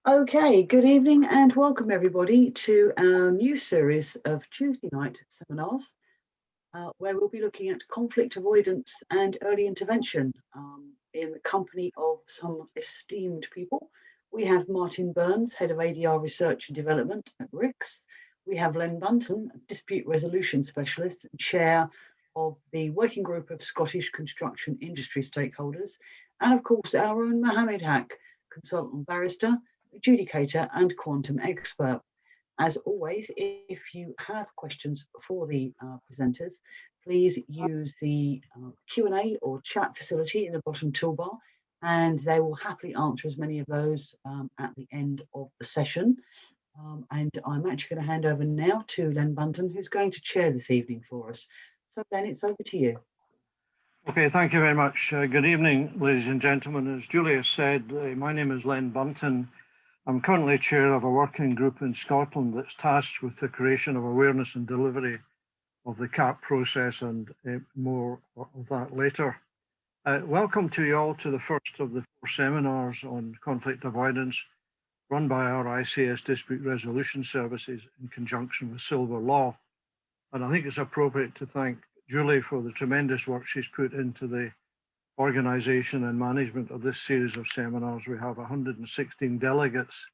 Okay, good evening and welcome everybody to our new series of Tuesday night seminars where we'll be looking at conflict avoidance and early intervention in the company of some esteemed people. We have Martin Burns, Head of ADR Research and Development at RICS. We have Len Bunton, Dispute Resolution Specialist and Chair of the Working Group of Scottish Construction Industry Stakeholders. And of course, our own Mohammed Haque, Consultant Barrister, adjudicator and quantum expert. As always, if you have questions for the presenters, please use the Q&A or chat facility in the bottom toolbar, and they will happily answer as many of those at the end of the session. And I'm actually going to hand over now to Len Bunton, who's going to chair this evening for us. So Len, it's over to you. Okay, thank you very much. Good evening, ladies and gentlemen. As Julia said, my name is Len Bunton. I'm currently chair of a working group in Scotland that's tasked with the creation of awareness and delivery of the CAP process, and more of that later. Welcome to you all to the first of the 4 seminars on conflict avoidance run by our ICS Dispute Resolution Services in conjunction with Silver Law. And I think it's appropriate to thank Julie for the tremendous work she's put into the organisation and management of this series of seminars. We have 116 delegates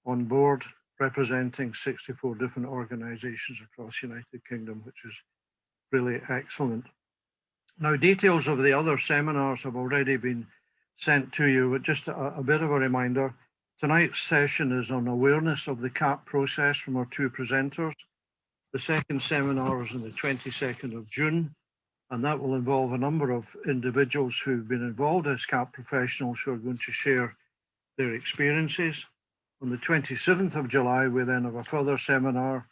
on board representing 64 different organisations across the United Kingdom, which is really excellent. Now, details of the other seminars have already been sent to you, but just a bit of a reminder. Tonight's session is on awareness of the CAP process from our 2 presenters. The second seminar is on the 22nd of June. And that will involve a number of individuals who've been involved as CAP professionals who are going to share their experiences. On the 27th of July, we then have a further seminar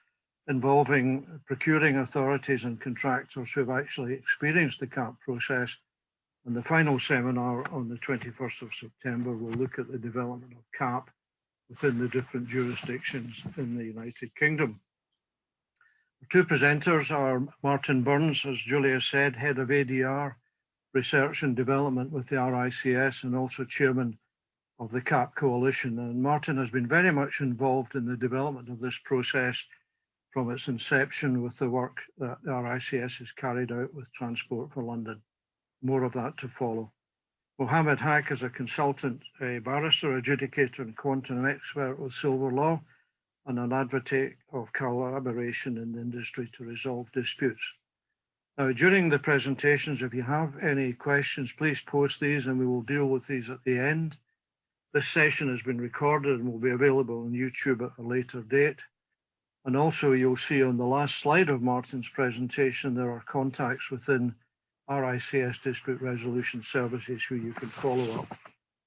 involving procuring authorities and contractors who have actually experienced the CAP process. And the final seminar on the 21st of September will look at the development of CAP within the different jurisdictions in the United Kingdom. The 2 presenters are Martin Burns, as Julia said, Head of ADR Research and Development with the RICS and also Chairman of the CAP Coalition. And Martin has been very much involved in the development of this process from its inception with the work that the RICS has carried out with Transport for London. More of that to follow. Mohammed Haque is a consultant, a barrister, adjudicator and quantum expert with Silver Law, and an advocate of collaboration in the industry to resolve disputes. Now, during the presentations, if you have any questions, please post these and we will deal with these at the end. This session has been recorded and will be available on YouTube at a later date. And also you'll see on the last slide of Martin's presentation, there are contacts within RICS Dispute Resolution Services who you can follow up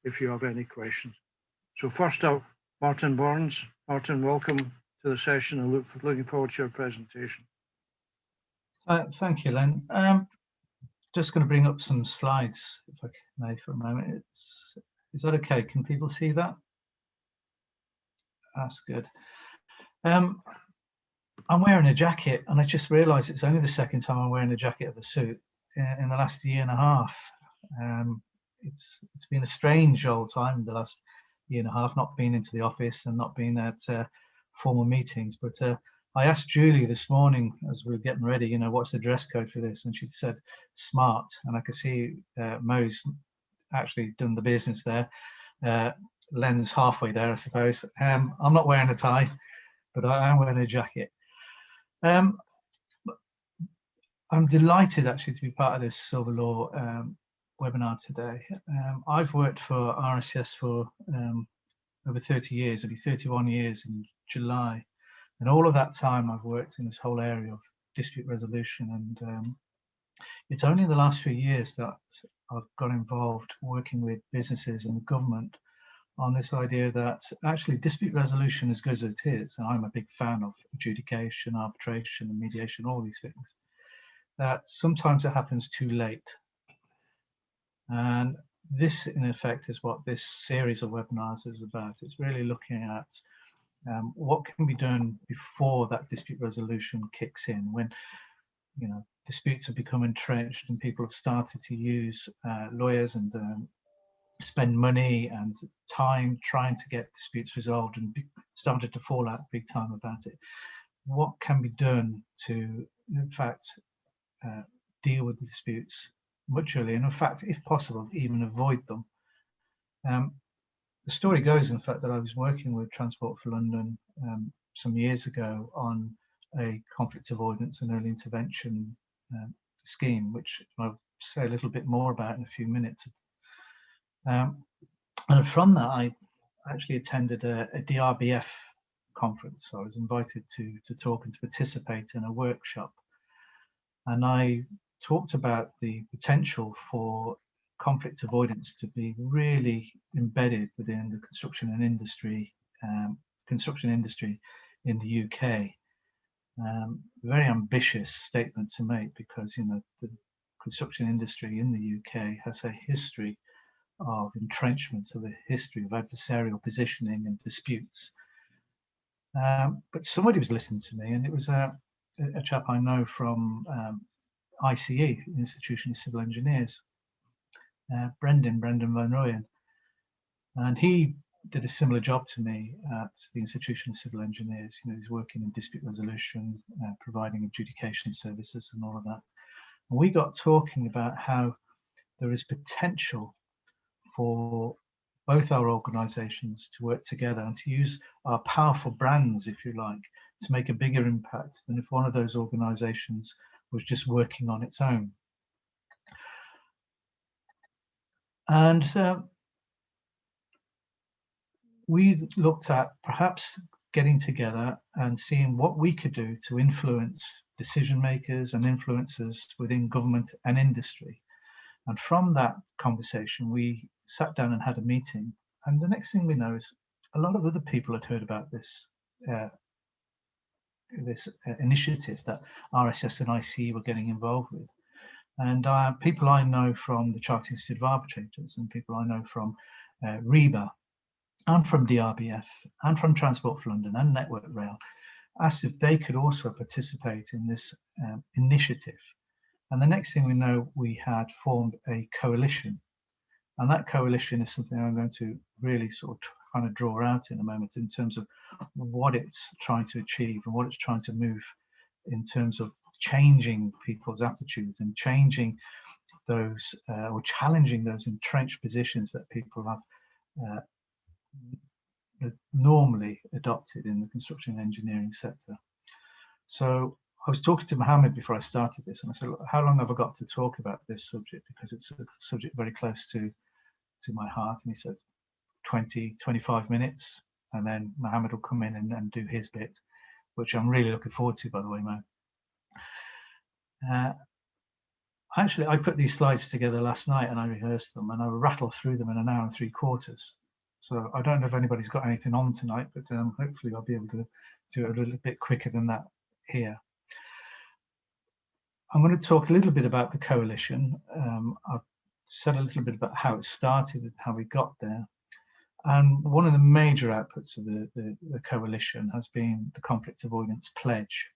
if you have any questions. So first up, Martin Burns. Martin, welcome to the session and looking forward to your presentation. Thank you, Len. Just going to bring up some slides, if I may, for a moment. Is that okay? Can people see that? That's good. I'm wearing a jacket, and I just realised it's only the second time I'm wearing a jacket of a suit in the last year and a half. It's been a strange old time, the last year and a half, not being into the office and not being at formal meetings. But I asked Julie this morning as we were getting ready, what's the dress code for this? And she said smart. And I could see Mo's actually done the business there. Len's halfway there, I suppose. I'm not wearing a tie, but I am wearing a jacket. I'm delighted actually to be part of this Silver Law webinar today. I've worked for RICS for over 30 years. It'll be 31 years in July. And all of that time I've worked in this whole area of dispute resolution. And it's only in the last few years that I've got involved working with businesses and the government on this idea that actually dispute resolution, as good as it is, and I'm a big fan of adjudication, arbitration and mediation, all these things, that sometimes it happens too late. And this, in effect, is what this series of webinars is about. It's really looking at what can be done before that dispute resolution kicks in, when disputes have become entrenched and people have started to use lawyers and spend money and time trying to get disputes resolved and started to fall out big time about it. What can be done to, in fact, deal with the disputes much earlier, and in fact, if possible, even avoid them? The story goes, in fact, that I was working with Transport for London some years ago on a conflict avoidance and early intervention scheme, which I'll say a little bit more about in a few minutes. And from that, I actually attended a DRBF conference. So I was invited to talk and to participate in a workshop. And I talked about the potential for conflict avoidance to be really embedded within the construction industry in the UK. Very ambitious statement to make, because the construction industry in the UK has a history of entrenchment, of a history of adversarial positioning and disputes. But somebody was listening to me, and it was a chap I know from ICE, Institution of Civil Engineers, Brendan Van Rooyen, and he did a similar job to me at the Institution of Civil Engineers. He's working in dispute resolution, providing adjudication services and all of that. And we got talking about how there is potential for both our organisations to work together and to use our powerful brands, if you like, to make a bigger impact than if one of those organisations was just working on its own. And we looked at perhaps getting together and seeing what we could do to influence decision makers and influencers within government and industry. And from that conversation, we sat down and had a meeting. And the next thing we know is a lot of other people had heard about this initiative that RSS and ICE were getting involved with. And people I know from the Chartered Institute of Arbitrators, and people I know from REBA, and from DRBF, and from Transport for London and Network Rail, asked if they could also participate in this initiative. And the next thing we know, we had formed a coalition. And that coalition is something I'm going to really sort of kind of draw out in a moment, in terms of what it's trying to achieve and what it's trying to move in terms of changing people's attitudes and changing those or challenging those entrenched positions that people have normally adopted in the construction and engineering sector. So I was talking to Mohammed before I started this, and I said, look, how long have I got to talk about this subject? Because it's a subject very close to my heart. And he said 20, 25 minutes, and then Mohammed will come in and do his bit, which I'm really looking forward to, by the way, Mo. Actually, I put these slides together last night and I rehearsed them, and I rattled through them in an hour and 3/4. So I don't know if anybody's got anything on tonight, but hopefully I'll be able to do it a little bit quicker than that here. I'm going to talk a little bit about the coalition. I've said a little bit about how it started and how we got there. And one of the major outputs of the coalition has been the Conflict Avoidance Pledge.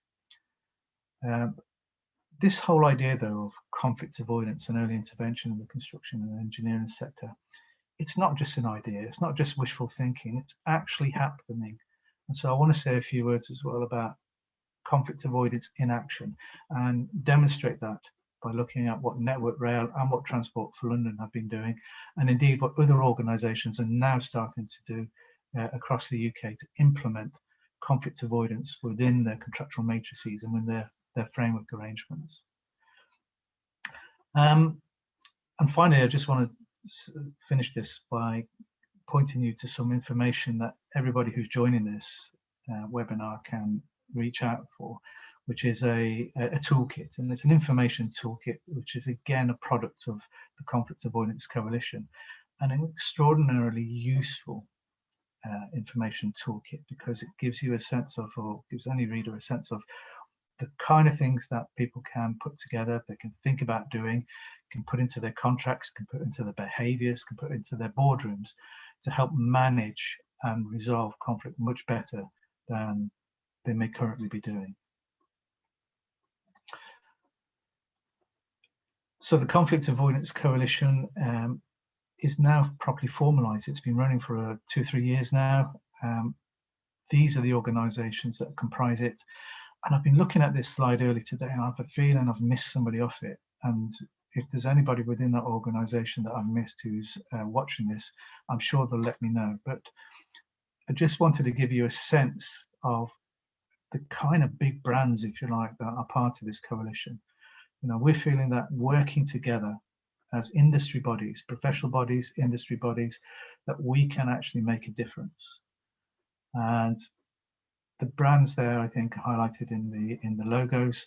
This whole idea, though, of conflict avoidance and early intervention in the construction and engineering sector, it's not just an idea, it's not just wishful thinking, it's actually happening. And so I want to say a few words as well about conflict avoidance in action, and demonstrate that by looking at what Network Rail and what Transport for London have been doing, and indeed what other organisations are now starting to do across the UK to implement conflict avoidance within their contractual matrices and within their framework arrangements. And finally, I just want to finish this by pointing you to some information that everybody who's joining this webinar can reach out for, which is a toolkit. And it's an information toolkit, which is again a product of the Conflict Avoidance Coalition, and an extraordinarily useful information toolkit, because it gives you a sense of, or gives any reader a sense of, the kind of things that people can put together, they can think about doing, can put into their contracts, can put into their behaviours, can put into their boardrooms to help manage and resolve conflict much better than they may currently be doing. So the Conflict Avoidance Coalition is now properly formalised. It's been running for 2 or 3 years now. These are the organisations that comprise it. And I've been looking at this slide early today, and I have a feeling I've missed somebody off it. And if there's anybody within that organisation that I've missed who's watching this, I'm sure they'll let me know. But I just wanted to give you a sense of the kind of big brands, if you like, that are part of this coalition. You know, we're feeling that working together as industry bodies, professional bodies, industry bodies, that we can actually make a difference. And the brands there, I think, highlighted in the logos,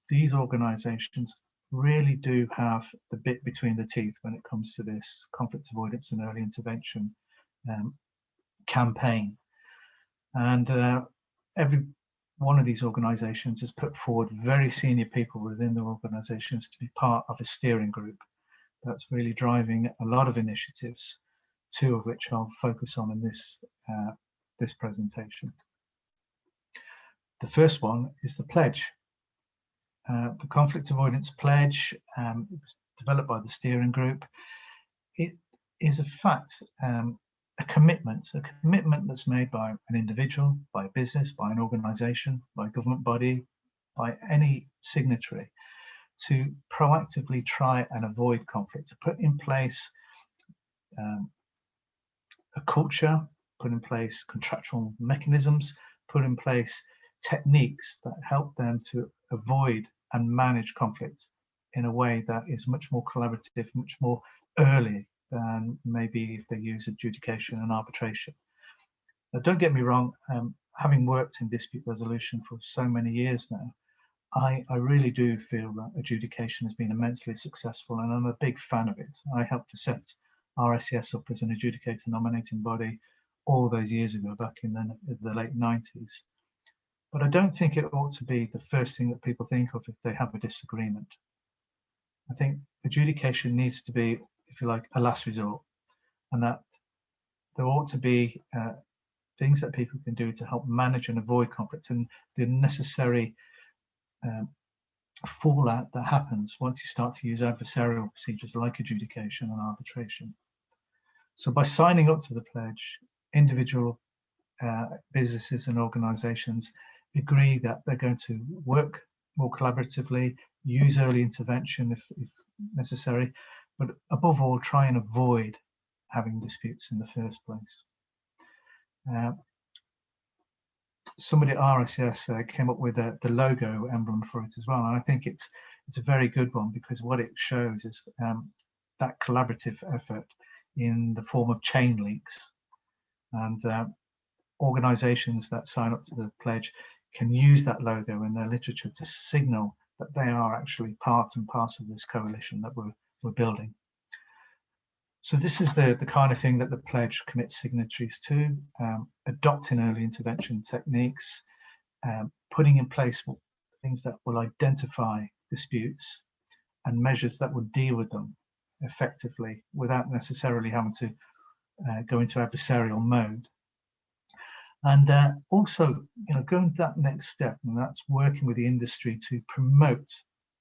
these organisations really do have the bit between the teeth when it comes to this conflict avoidance and early intervention campaign. And every one of these organisations has put forward very senior people within their organisations to be part of a steering group that's really driving a lot of initiatives, two of which I'll focus on in this presentation. The first one is the pledge. The Conflict Avoidance Pledge was developed by the steering group. It is, in fact, a commitment that's made by an individual, by a business, by an organisation, by a government body, by any signatory, to proactively try and avoid conflict, to put in place a culture, put in place contractual mechanisms, put in place techniques that help them to avoid and manage conflict in a way that is much more collaborative, much more early than maybe if they use adjudication and arbitration. Now, don't get me wrong, having worked in dispute resolution for so many years now, I really do feel that adjudication has been immensely successful, and I'm a big fan of it. I helped to set RSCS up as an adjudicator nominating body all those years ago, back in the late 90s. But I don't think it ought to be the first thing that people think of if they have a disagreement. I think adjudication needs to be, if you like, a last resort, and that there ought to be things that people can do to help manage and avoid conflict and the necessary fallout that happens once you start to use adversarial procedures like adjudication and arbitration. So by signing up to the pledge, individual businesses and organisations agree that they're going to work more collaboratively, use early intervention if necessary, but above all, try and avoid having disputes in the first place. Somebody at RSCS came up with the logo emblem for it as well, and I think it's a very good one, because what it shows is that collaborative effort in the form of chain links, and organisations that sign up to the pledge can use that logo in their literature to signal that they are actually part and parcel of this coalition that we're building. So this is the kind of thing that the pledge commits signatories to: adopting early intervention techniques, putting in place things that will identify disputes and measures that will deal with them effectively without necessarily having to go into adversarial mode. And also, going that next step, and that's working with the industry to promote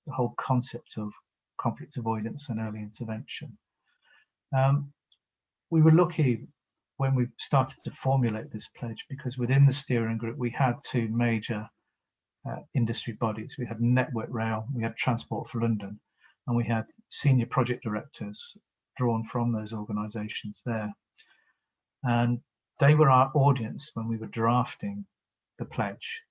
the whole concept of conflict avoidance and early intervention. We were lucky when we started to formulate this pledge, because within the steering group we had two major industry bodies. We had Network Rail, we had Transport for London, and we had senior project directors drawn from those organisations there. And they were our audience when we were drafting the pledge.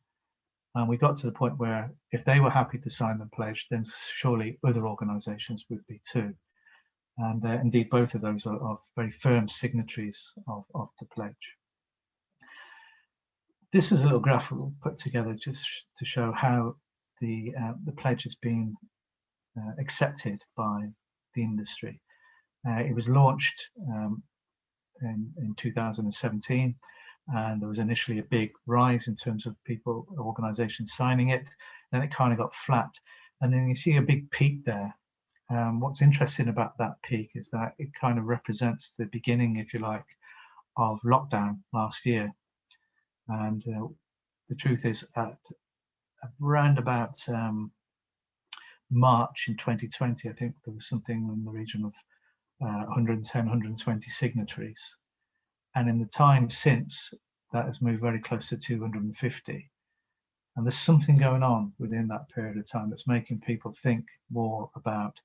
And we got to the point where if they were happy to sign the pledge, then surely other organisations would be too. And indeed, both of those are very firm signatories of the pledge. This is a little graph we'll put together just to show how the pledge has been accepted by the industry. It was launched in 2017, and there was initially a big rise in terms of people, organisations signing it. Then it kind of got flat, and then you see a big peak there. What's interesting about that peak is that it kind of represents the beginning, if you like, of lockdown last year. And the truth is, at around about March in 2020, I think there was something in the region of 110, 120 signatories. And in the time since, that has moved very close to 250. And there's something going on within that period of time that's making people think more about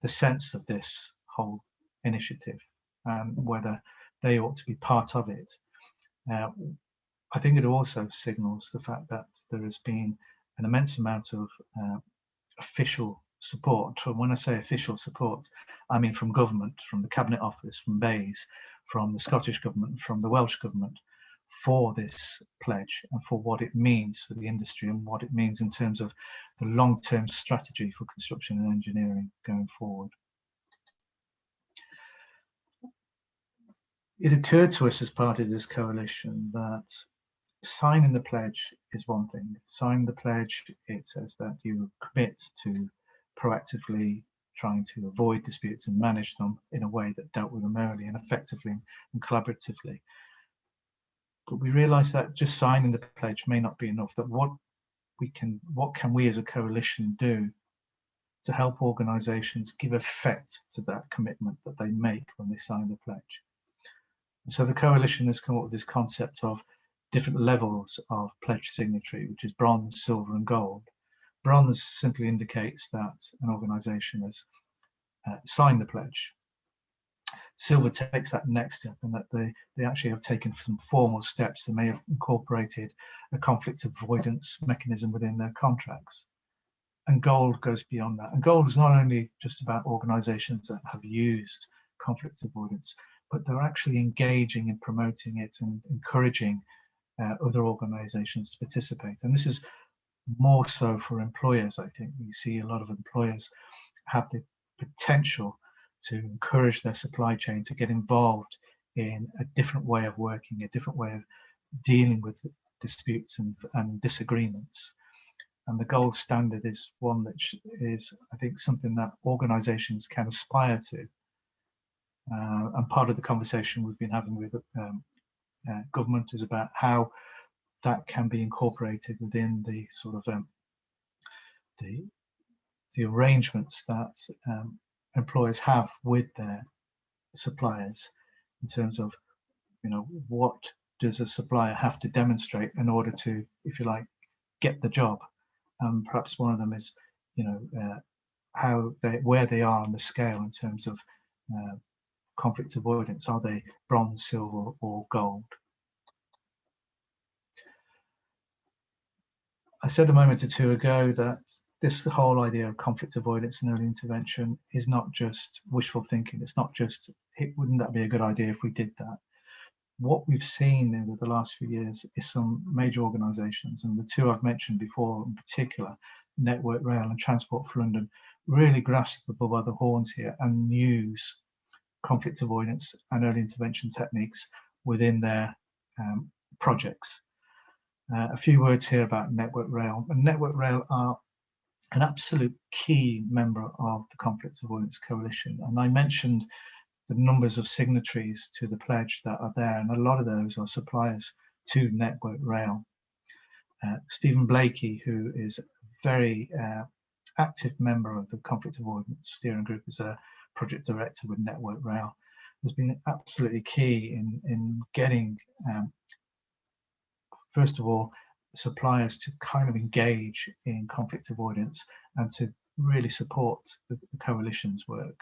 the sense of this whole initiative and whether they ought to be part of it. I think it also signals the fact that there has been an immense amount of official support. And when I say official support, I mean from government, from the Cabinet Office, from BEIS, from the Scottish Government, from the Welsh Government, for this pledge and for what it means for the industry and what it means in terms of the long-term strategy for construction and engineering going forward. It occurred to us as part of this coalition that signing the pledge is one thing. Signing the pledge, it says that you commit to proactively trying to avoid disputes and manage them in a way that dealt with them early and effectively and collaboratively. But we realised that just signing the pledge may not be enough. That what can we as a coalition do to help organisations give effect to that commitment that they make when they sign the pledge? And so the coalition has come up with this concept of different levels of pledge signatory, which is bronze, silver, and gold. Bronze simply indicates that an organisation has signed the pledge. Silver takes that next step, and that they actually have taken some formal steps. They may have incorporated a conflict avoidance mechanism within their contracts. And gold goes beyond that. And gold is not only just about organisations that have used conflict avoidance, but they're actually engaging and promoting it and encouraging other organisations to participate. And this is more so for employers. I think you see a lot of employers have the potential to encourage their supply chain to get involved in a different way of working, a different way of dealing with disputes and disagreements. And the gold standard is one that is, I think, something that organisations can aspire to. And part of the conversation we've been having with government is about how that can be incorporated within the sort of the arrangements that employers have with their suppliers, in terms of, you know, what does a supplier have to demonstrate in order to, if you like, get the job. Perhaps one of them is, you know, where they are on the scale in terms of conflict avoidance. Are they bronze, silver, or gold? I said a moment or two ago that the whole idea of conflict avoidance and early intervention is not just wishful thinking. It's not just, wouldn't that be a good idea if we did that? What we've seen over the last few years is some major organisations, and the two I've mentioned before in particular, Network Rail and Transport for London, really grasp the bull by the horns here and use conflict avoidance and early intervention techniques within their projects. A few words here about Network Rail. And Network Rail are an absolute key member of the Conflict Avoidance Coalition. And I mentioned the numbers of signatories to the pledge that are there, and a lot of those are suppliers to Network Rail. Stephen Blakey, who is a very active member of the Conflict Avoidance Steering Group, is a project director with Network Rail, has been absolutely key in getting, first of all, suppliers to kind of engage in conflict avoidance and to really support the coalition's work.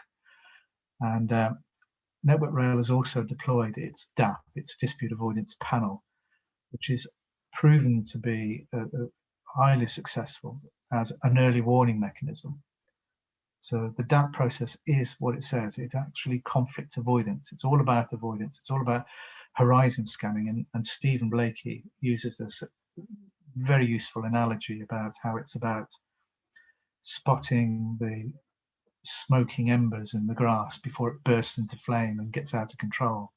And Network Rail has also deployed its DAP, its Dispute Avoidance Panel, which is proven to be highly successful as an early warning mechanism. So the DAP process is what it says. It's actually conflict avoidance. It's all about avoidance. It's all about horizon scanning. And Stephen Blakey uses this very useful analogy about how it's about spotting the smoking embers in the grass before it bursts into flame and gets out of control.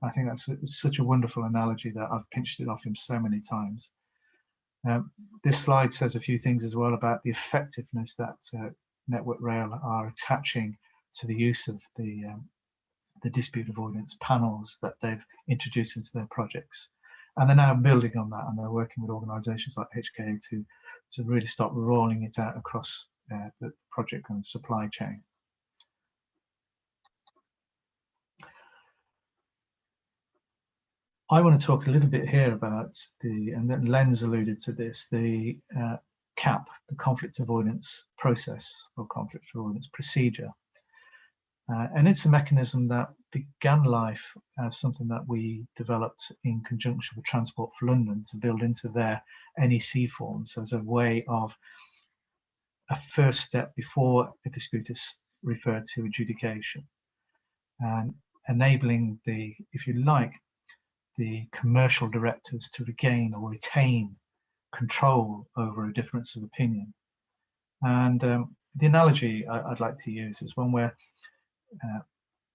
I think that's such a wonderful analogy that I've pinched it off him so many times. This slide says a few things as well about the effectiveness that Network Rail are attaching to the use of the dispute avoidance panels that they've introduced into their projects. And they're now building on that, and they're working with organisations like Haque to really start rolling it out across the project and supply chain. I want to talk a little bit here about and then Len's alluded to this, the CAP, the conflict avoidance process or conflict avoidance procedure. And it's a mechanism that began life as something that we developed in conjunction with Transport for London to build into their NEC forms as a way of a first step before a dispute is referred to adjudication, and enabling the, if you like, the commercial directors to regain or retain control over a difference of opinion. And the analogy I'd like to use is one where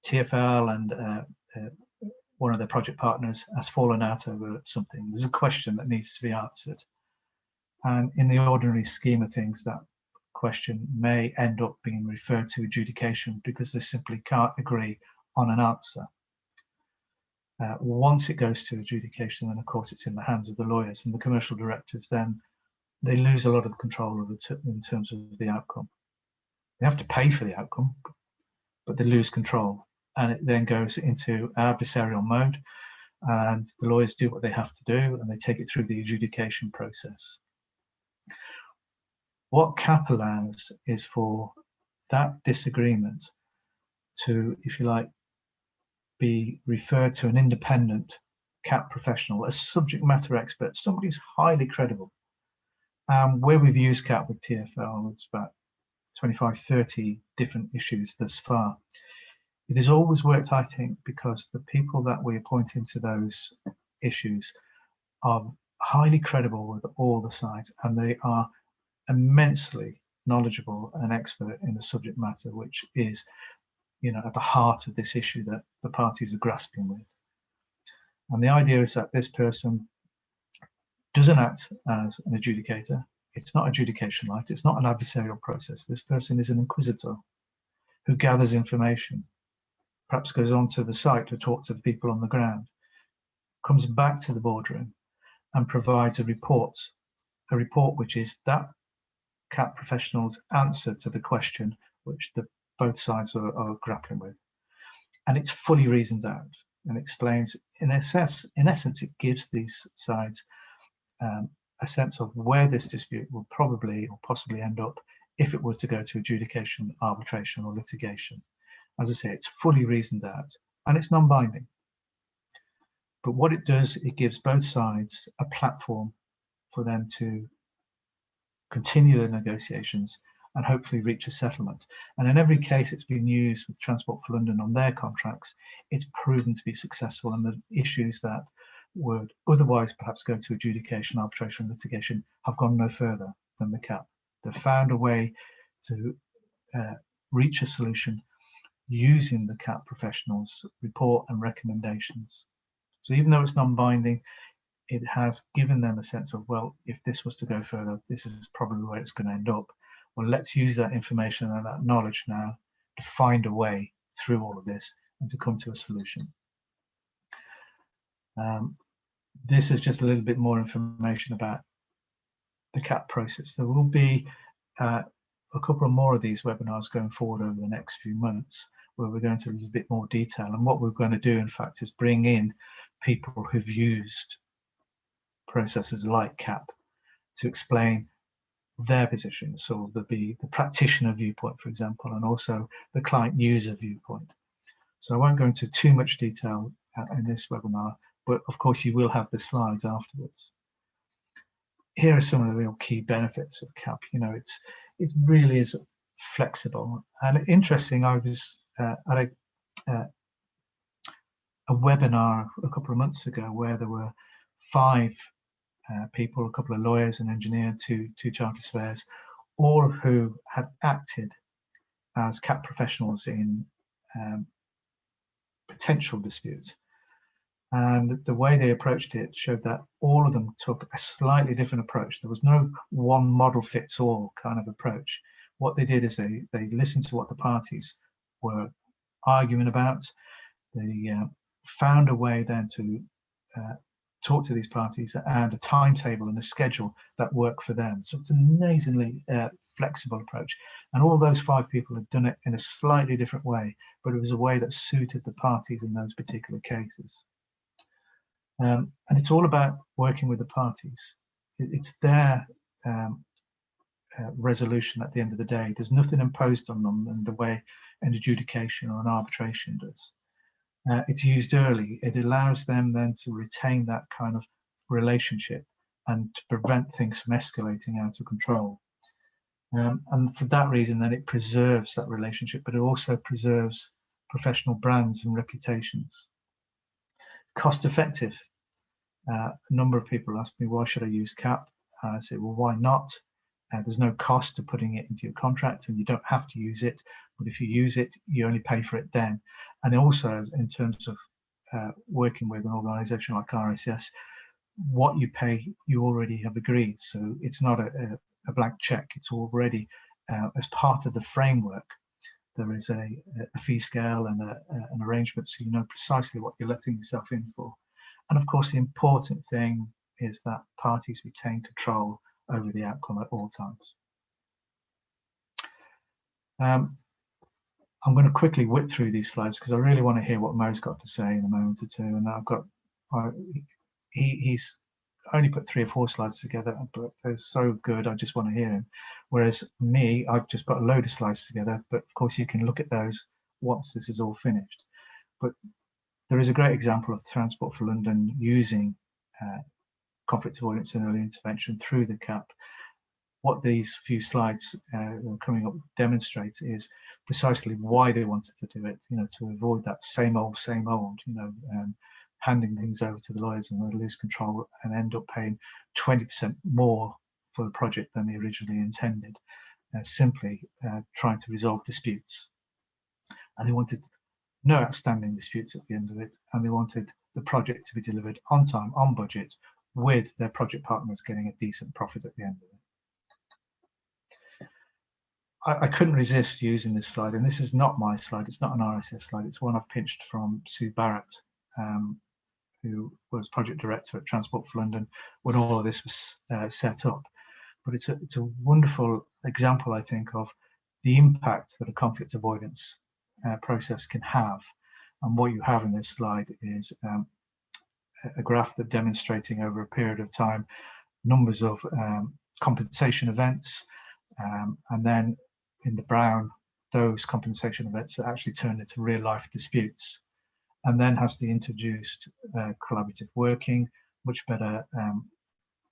TfL and one of their project partners has fallen out over something. There's a question that needs to be answered. And in the ordinary scheme of things, that question may end up being referred to adjudication because they simply can't agree on an answer. Once it goes to adjudication, then of course it's in the hands of the lawyers and the commercial directors. Then they lose a lot of control of it in terms of the outcome. They have to pay for the outcome, but they lose control. And it then goes into adversarial mode, and the lawyers do what they have to do, and they take it through the adjudication process. What CAP allows is for that disagreement to, if you like, be referred to an independent CAP professional, a subject matter expert, somebody who's highly credible. Where we've used CAP with TfL, it's about 25, 30 different issues thus far. It has always worked, I think, because the people that we appoint into those issues are highly credible with all the sides, and they are immensely knowledgeable and expert in the subject matter, which is, you know, at the heart of this issue that the parties are grasping with. And the idea is that this person doesn't act as an adjudicator. It's not adjudication light. It's not an adversarial process. This person is an inquisitor who gathers information, perhaps goes onto the site to talk to the people on the ground, comes back to the boardroom and provides a report which is that CAP professional's answer to the question which both sides are grappling with. And it's fully reasoned out and explains, in essence, it gives these sides a sense of where this dispute will probably or possibly end up if it was to go to adjudication, arbitration, or litigation. As I say, it's fully reasoned out and it's non-binding. But what it does, it gives both sides a platform for them to continue the negotiations and hopefully reach a settlement. And in every case it's been used with Transport for London on their contracts, it's proven to be successful, and the issues that would otherwise perhaps go to adjudication, arbitration, litigation have gone no further than the CAP. They've found a way to reach a solution using the CAP professionals' report and recommendations. So even though it's non-binding, it has given them a sense of, well, if this was to go further, this is probably where it's going to end up. Well, let's use that information and that knowledge now to find a way through all of this and to come to a solution. This is just a little bit more information about the CAP process. There will be a couple of more of these webinars going forward over the next few months, where we're going into a little bit more detail. And what we're going to do, in fact, is bring in people who've used processes like CAP to explain their position. So there'll be the practitioner viewpoint, for example, and also the client user viewpoint. So I won't go into too much detail in this webinar, but of course you will have the slides afterwards. Here are some of the real key benefits of CAP. You know, it really is flexible and interesting. I was at a webinar a couple of months ago where there were 5 people, a couple of lawyers, an engineer, two chartered surveyors, all who had acted as CAP professionals in potential disputes. And the way they approached it showed that all of them took a slightly different approach. There was no one model fits all kind of approach. What they did is they listened to what the parties were arguing about. They found a way then to talk to these parties and a timetable and a schedule that worked for them. So it's an amazingly flexible approach. And all those 5 people had done it in a slightly different way, but it was a way that suited the parties in those particular cases. And it's all about working with the parties. It's their resolution at the end of the day. There's nothing imposed on them in the way an adjudication or an arbitration does. It's used early. It allows them then to retain that kind of relationship and to prevent things from escalating out of control. And for that reason, then it preserves that relationship, but it also preserves professional brands and reputations. Cost effective. A number of people ask me, why should I use CAP? I say, well, why not? There's no cost to putting it into your contract, and you don't have to use it. But if you use it, you only pay for it then. And also, in terms of working with an organisation like RSS, what you pay, you already have agreed. So it's not a blank check. It's already as part of the framework. There is a fee scale and an arrangement, so you know precisely what you're letting yourself in for. And of course, the important thing is that parties retain control over the outcome at all times. I'm going to quickly whip through these slides because I really want to hear what Mo's got to say in a moment or two. And I've got, he's only put 3 or 4 slides together, but they're so good, I just want to hear him. Whereas me, I've just put a load of slides together, but of course you can look at those once this is all finished. But there is a great example of Transport for London using conflict avoidance and early intervention through the CAP. What these few slides coming up demonstrate is precisely why they wanted to do it, to avoid that same old, handing things over to the lawyers and they lose control and end up paying 20% more for the project than they originally intended, simply trying to resolve disputes. And they wanted no outstanding disputes at the end of it, and they wanted the project to be delivered on time, on budget, with their project partners getting a decent profit at the end of it. I couldn't resist using this slide, and this is not my slide, it's not an RSS slide, it's one I've pinched from Sue Barrett, who was project director at Transport for London when all of this was set up. But it's a wonderful example, I think, of the impact that a conflict avoidance process can have. And what you have in this slide is a graph that demonstrating over a period of time numbers of compensation events, and then in the brown, those compensation events that actually turn into real life disputes. And then has the introduced collaborative working, much better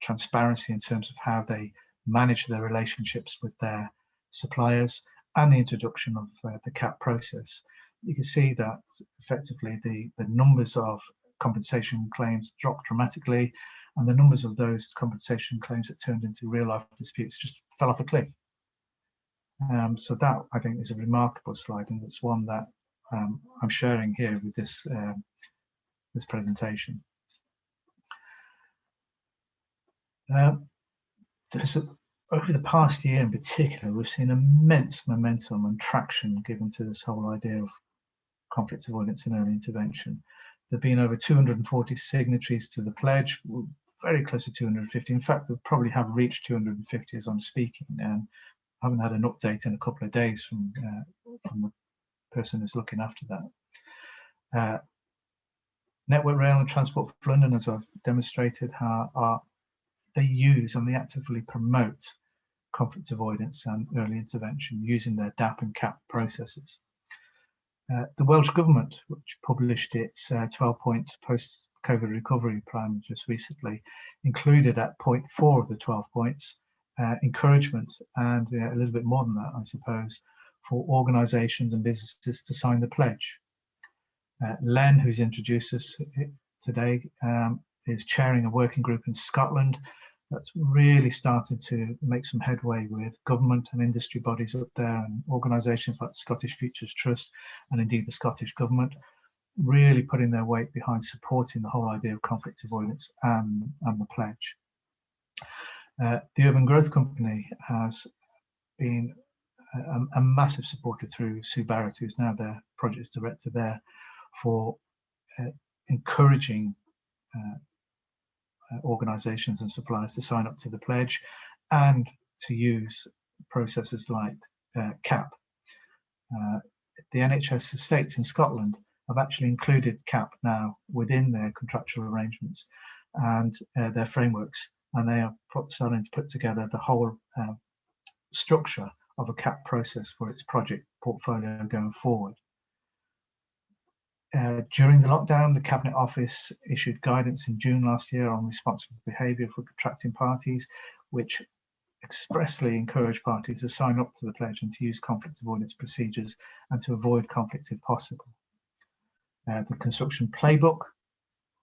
transparency in terms of how they manage their relationships with their suppliers, and the introduction of the CAP process. You can see that effectively the numbers of compensation claims dropped dramatically, and the numbers of those compensation claims that turned into real life disputes just fell off a cliff. So that, I think, is a remarkable slide, and it's one that I'm sharing here with this this presentation. Over the past year in particular, we've seen immense momentum and traction given to this whole idea of conflict avoidance and early intervention. There have been over 240 signatories to the pledge, very close to 250. In fact, they probably have reached 250 as I'm speaking, and I haven't had an update in a couple of days from the person who's looking after that. Network Rail and Transport for London, as I've demonstrated, they use and they actively promote conflict avoidance and early intervention using their DAP and CAP processes. The Welsh Government, which published its 12-point post-COVID recovery plan just recently, included at point 4 of the 12 points encouragement and a little bit more than that, I suppose, for organisations and businesses to sign the pledge. Len, who's introduced us today, is chairing a working group in Scotland that's really started to make some headway with government and industry bodies up there, and organisations like the Scottish Futures Trust and indeed the Scottish Government, really putting their weight behind supporting the whole idea of conflict avoidance and the pledge. The Urban Growth Company has been a massive supporter through Sue Barrett, who's now their project director there, for encouraging organisations and suppliers to sign up to the pledge and to use processes like CAP. The NHS estates in Scotland have actually included CAP now within their contractual arrangements and their frameworks, and they are starting to put together the whole structure of a CAP process for its project portfolio going forward. During the lockdown, the Cabinet Office issued guidance in June last year on responsible behaviour for contracting parties, which expressly encourage parties to sign up to the pledge and to use conflict avoidance procedures and to avoid conflict if possible. The construction playbook,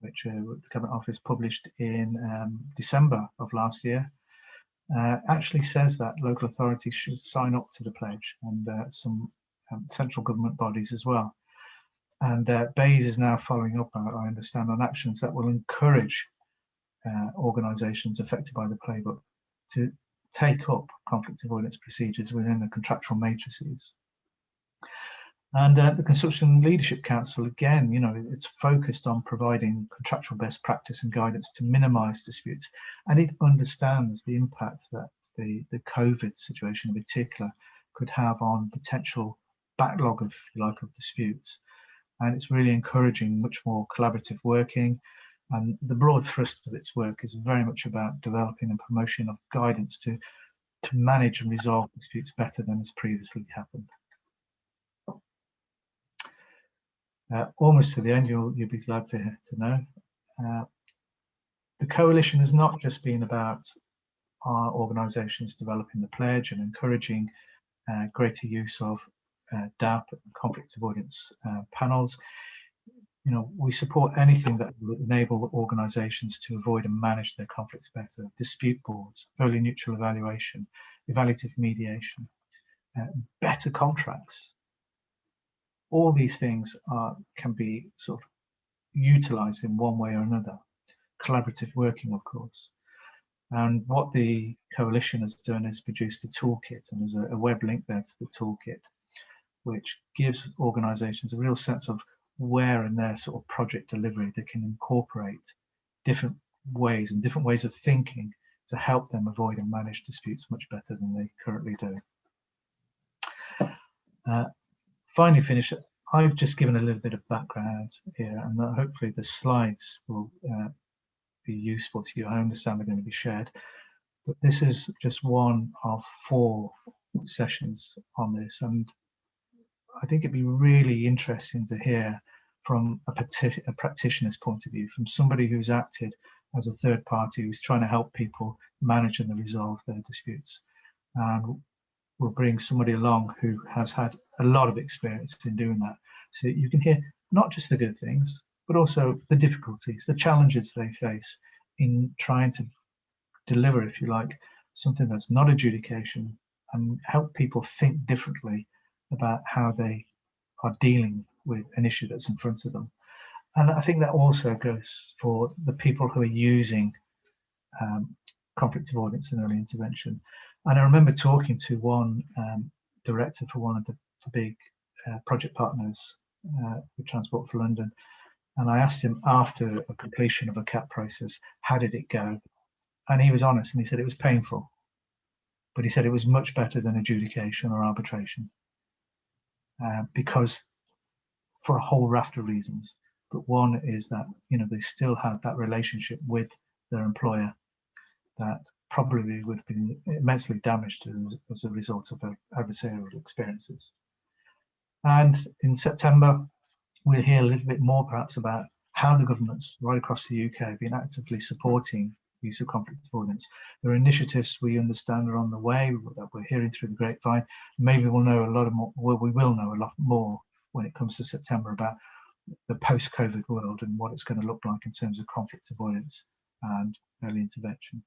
which the Cabinet Office published in December of last year, actually says that local authorities should sign up to the pledge, and some central government bodies as well. And BEIS is now following up, I understand, on actions that will encourage organisations affected by the playbook to take up conflict avoidance procedures within the contractual matrices. And the Construction Leadership Council, again, it's focused on providing contractual best practice and guidance to minimise disputes. And it understands the impact that the COVID situation in particular could have on potential backlog, if you like, of disputes. And it's really encouraging much more collaborative working. And the broad thrust of its work is very much about developing and promotion of guidance to manage and resolve disputes better than has previously happened. Almost to the end, you'll be glad to know. The coalition has not just been about our organisations developing the pledge and encouraging greater use of DAP and conflict avoidance panels. We support anything that will enable organisations to avoid and manage their conflicts better: dispute boards, early neutral evaluation, evaluative mediation, better contracts. All these things can be sort of utilised in one way or another. Collaborative working, of course. And what the coalition has done is produced a toolkit, and there's a web link there to the toolkit, which gives organisations a real sense of where in their sort of project delivery they can incorporate different ways and different ways of thinking to help them avoid and manage disputes much better than they currently do. Finally finish, I've just given a little bit of background here, and hopefully the slides will be useful to you. I understand they're going to be shared, but this is just one of 4 sessions on this, and I think it'd be really interesting to hear from a practitioner's point of view, from somebody who's acted as a third party who's trying to help people manage and resolve their disputes. And we'll bring somebody along who has had a lot of experience in doing that, so you can hear not just the good things, but also the difficulties, the challenges they face in trying to deliver, if you like, something that's not adjudication, and help people think differently about how they are dealing with an issue that's in front of them. And I think that also goes for the people who are using conflict avoidance and early intervention. And I remember talking to one director for one of the big project partners with Transport for London, and I asked him after a completion of a CAP process, how did it go? And he was honest, and he said it was painful, but he said it was much better than adjudication or arbitration, because for a whole raft of reasons. But one is that they still had that relationship with their employer that probably would have been immensely damaged as a result of adversarial experiences. And in September, we'll hear a little bit more perhaps about how the governments right across the UK have been actively supporting the use of conflict avoidance. There are initiatives we understand are on the way that we're hearing through the grapevine. Maybe we'll know a lot more, well, we will know a lot more when it comes to September about the post-COVID world and what it's going to look like in terms of conflict avoidance and early intervention.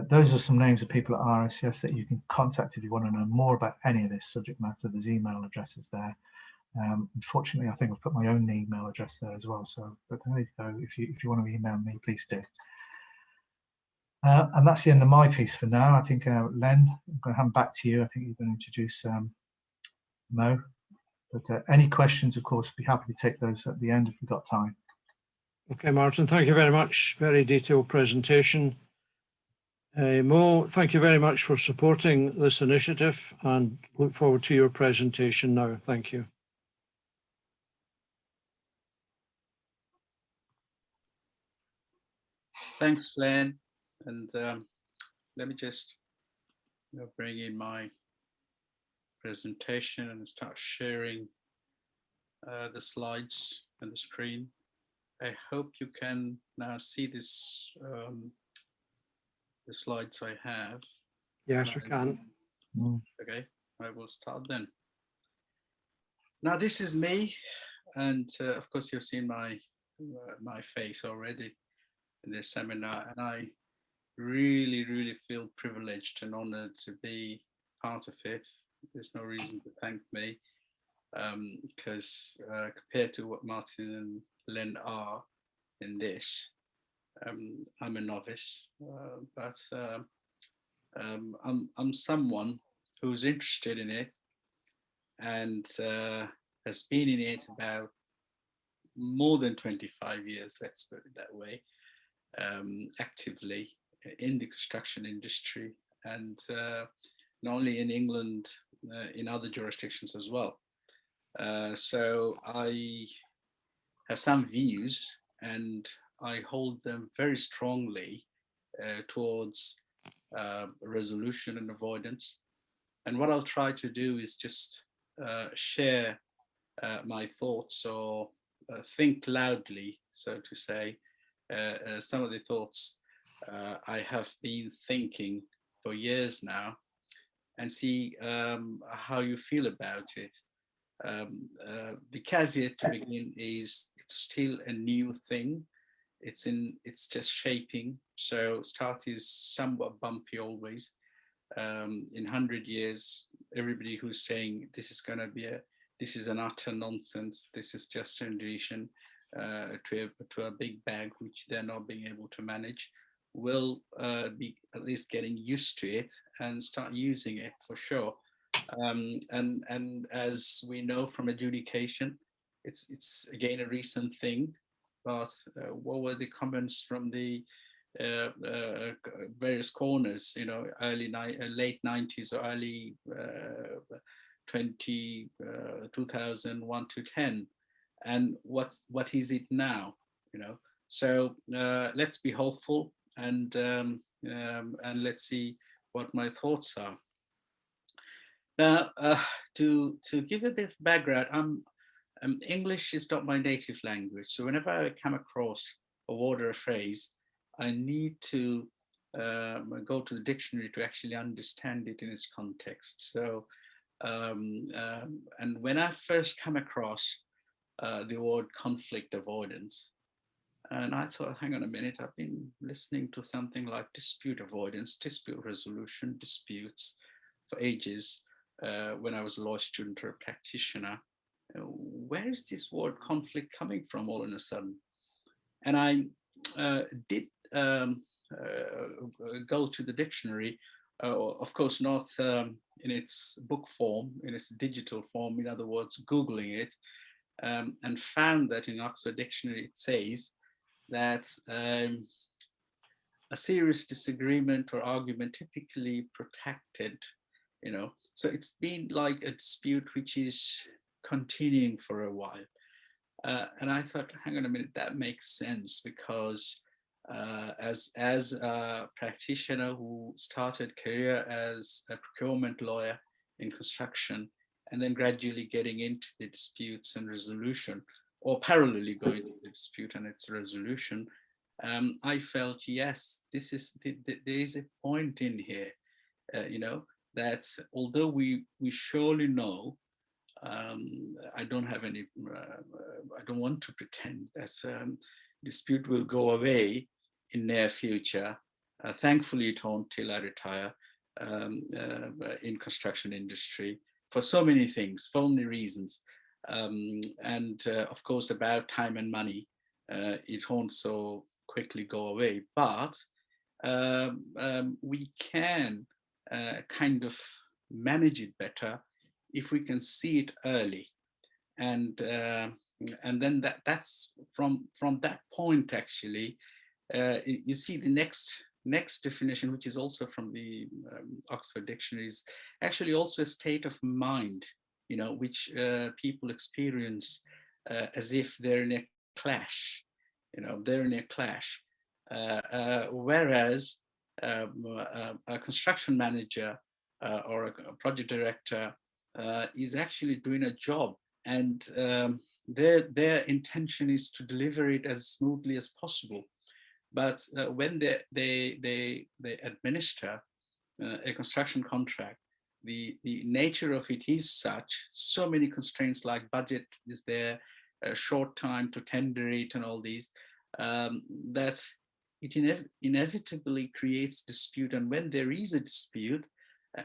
Those are some names of people at RSS that you can contact if you want to know more about any of this subject matter. There's email addresses there. Unfortunately, I think I've put my own email address there as well. So, but there you go. If you want to email me, please do. And that's the end of my piece for now. I think, Len, I'm going to hand back to you. I think you're going to introduce Mo. But any questions, of course, I'd be happy to take those at the end if we've got time. Okay, Martin, thank you very much. Very detailed presentation. Mo, thank you very much for supporting this initiative, and look forward to your presentation now. Thank you. Thanks, Len. And let me just bring in my presentation and start sharing the slides and the screen. I hope you can now see this, the slides I have. Yes, we can. Okay, I will start then. Now this is me, and of course you've seen my face already in this seminar, and I really feel privileged and honored to be part of it. There's no reason to thank me, because compared to what Martin and Len are in this, I'm a novice, but I'm someone who's interested in it and has been in it about more than 25 years, let's put it that way, actively in the construction industry, and not only in England, in other jurisdictions as well. So I have some views, and I hold them very strongly towards resolution and avoidance. And what I'll try to do is just share my thoughts, or think loudly, so to say, some of the thoughts I have been thinking for years now, and see how you feel about it. The caveat to begin is it's still a new thing. It's just shaping. So start is somewhat bumpy always. In 100 years, everybody who's saying this is going to be this is an utter nonsense, this is just an addition to a big bag which they're not being able to manage, will be at least getting used to it and start using it for sure. And as we know from adjudication, it's again a recent thing, but what were the comments from the various corners, late 90s or early 2001 to 10, and what is it now, so let's be hopeful, and let's see what my thoughts are. Now, to give a bit of background, English is not my native language, so whenever I come across a word or a phrase, I need to go to the dictionary to actually understand it in its context. So, and when I first come across the word conflict avoidance, and I thought, hang on a minute, I've been listening to something like dispute avoidance, dispute resolution, disputes for ages when I was a law student or a practitioner. Where is this word conflict coming from all of a sudden? And I did go to the dictionary, of course not in its book form, in its digital form, in other words, Googling it, and found that in Oxford Dictionary it says that a serious disagreement or argument, typically protected, so it's been like a dispute which is continuing for a while. And I thought, hang on a minute, that makes sense, because as a practitioner who started career as a procurement lawyer in construction, and then gradually getting into the disputes and resolution, or parallelly going to the dispute and its resolution, I felt, yes, there is a point in here, that although we surely know, I don't have any, I don't want to pretend that dispute will go away in near future. Thankfully, it won't till I retire in construction industry, for so many things, for many reasons. And of course, about time and money, it won't so quickly go away, but we can kind of manage it better if we can see it early. And then that's from that point, actually, you see the next definition, which is also from the Oxford Dictionary, is actually also a state of mind, which people experience as if they're in a clash, they're in a clash. Whereas a construction manager or a project director is actually doing a job, and their intention is to deliver it as smoothly as possible. But when they administer a construction contract, the nature of it is such, so many constraints like budget is there, short time to tender it and all these, that it inevitably creates dispute. And when there is a dispute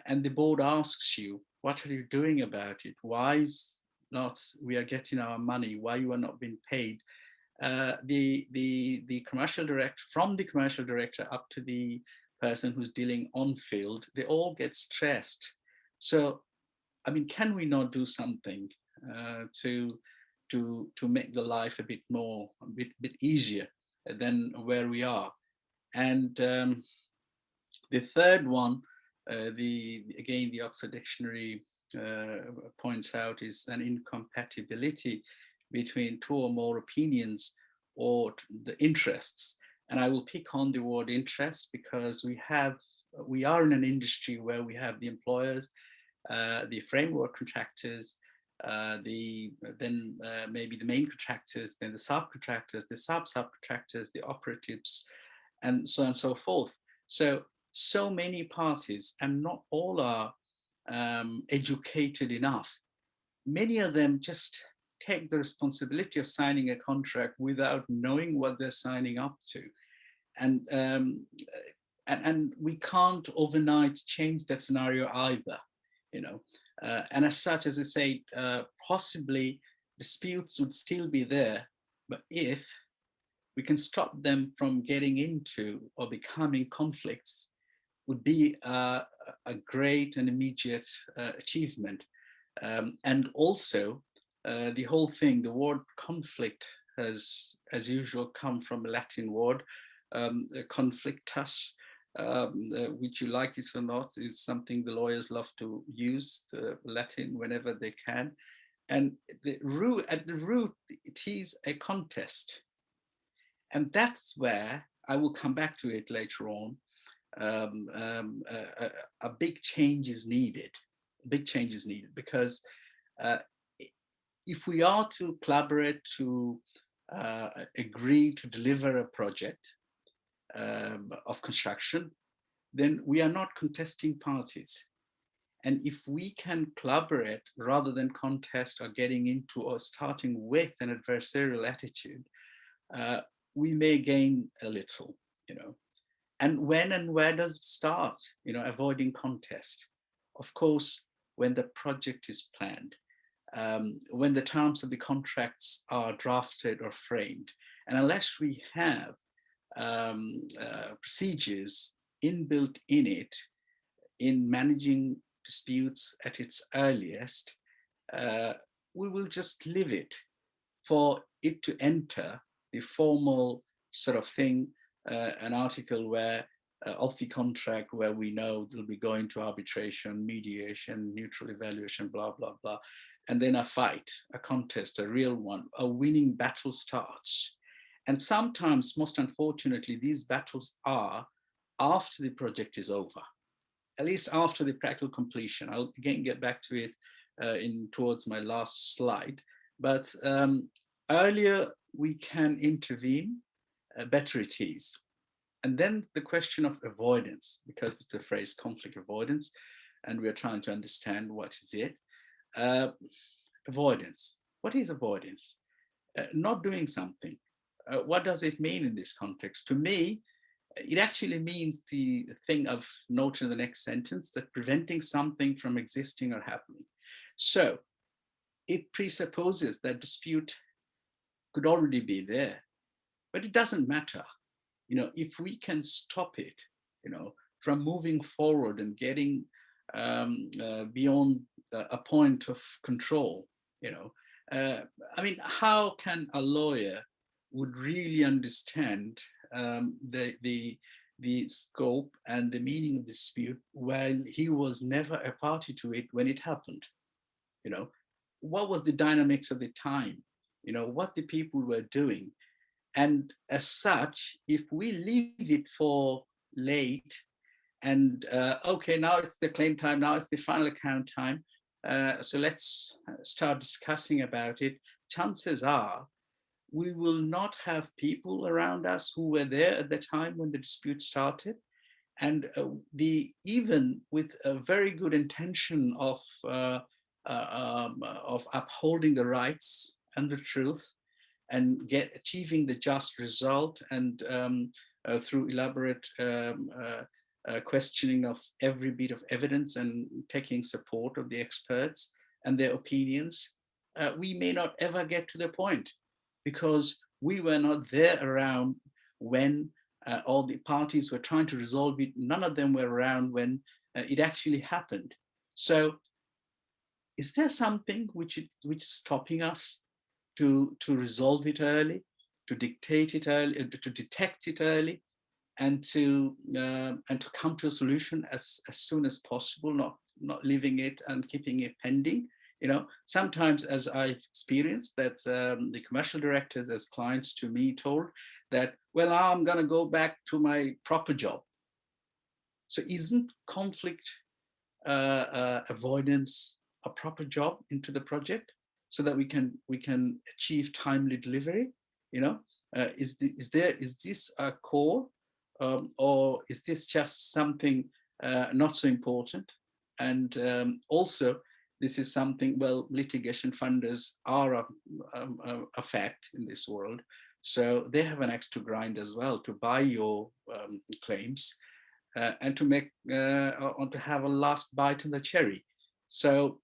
and the board asks you, what are you doing about it? Why is not we are getting our money? Why you are not being paid? The commercial director, from the commercial director up to the person who's dealing on field, they all get stressed. So, I mean, can we not do something to make the life a bit more, a bit easier than where we are? And the third one, again, the Oxford Dictionary points out, is an incompatibility between two or more opinions or the interests. And I will pick on the word interest because we are in an industry where we have the employers, the framework contractors, then maybe the main contractors, then the subcontractors, the subcontractors, the operatives, and so on and so forth. So many parties, and not all are educated enough. Many of them just take the responsibility of signing a contract without knowing what they're signing up to. And we can't overnight change that scenario either, you know. And as such, as I say, possibly disputes would still be there, but if we can stop them from getting into or becoming conflicts, would be a great and immediate achievement. And also, the whole thing, the word conflict has, as usual, come from a Latin word, conflictus, which, you like it or not, is something the lawyers love to use, Latin, whenever they can. And at the root, it is a contest. And that's where, I will come back to it later on, a big change is needed. A big change is needed because if we are to collaborate, to agree to deliver a project of construction, then we are not contesting parties. And if we can collaborate rather than contest or getting into or starting with an adversarial attitude, we may gain a little, you know. And when and where does it start? You know, avoiding contest. Of course, when the project is planned, when the terms of the contracts are drafted or framed, and unless we have procedures inbuilt in it in managing disputes at its earliest, we will just leave it for it to enter the formal sort of thing, an article where of the contract where we know they'll be going to arbitration, mediation, neutral evaluation, blah, blah, blah. And then a fight, a contest, a real one, a winning battle starts. And sometimes, most unfortunately, these battles are after the project is over, at least after the practical completion. I'll again get back to it towards my last slide. But earlier we can intervene, better it is. And then the question of avoidance, because it's the phrase conflict avoidance, and we're trying to understand what is it. Avoidance. What is avoidance? Not doing something. What does it mean in this context? To me, it actually means the thing of note in the next sentence, that preventing something from existing or happening. So it presupposes that dispute could already be there, but it doesn't matter. You know, if we can stop it, you know, from moving forward and getting beyond a point of control, you know, I mean, how can a lawyer would really understand the scope and the meaning of the dispute while he was never a party to it when it happened? You know, what was the dynamics of the time? You know, what the people were doing. And as such, if we leave it for late and okay, now it's the claim time, now it's the final account time, so let's start discussing about it, chances are we will not have people around us who were there at the time when the dispute started. And even with a very good intention of upholding the rights and the truth and achieving the just result, and through elaborate questioning of every bit of evidence and taking support of the experts and their opinions, we may not ever get to the point, because we were not there around when all the parties were trying to resolve it. None of them were around when it actually happened. So is there something which is stopping us to resolve it early, to dictate it early, to detect it early, and to come to a solution as soon as possible, not leaving it and keeping it pending? You know, sometimes, as I've experienced, that the commercial directors as clients to me told that, well, I'm going to go back to my proper job. So isn't conflict avoidance a proper job into the project, so that we can achieve timely delivery? You know, is this a core, or is this just something not so important? And also, this is something, well, litigation funders are a fact in this world, so they have an axe to grind as well, to buy your claims and to make or to have a last bite on the cherry. So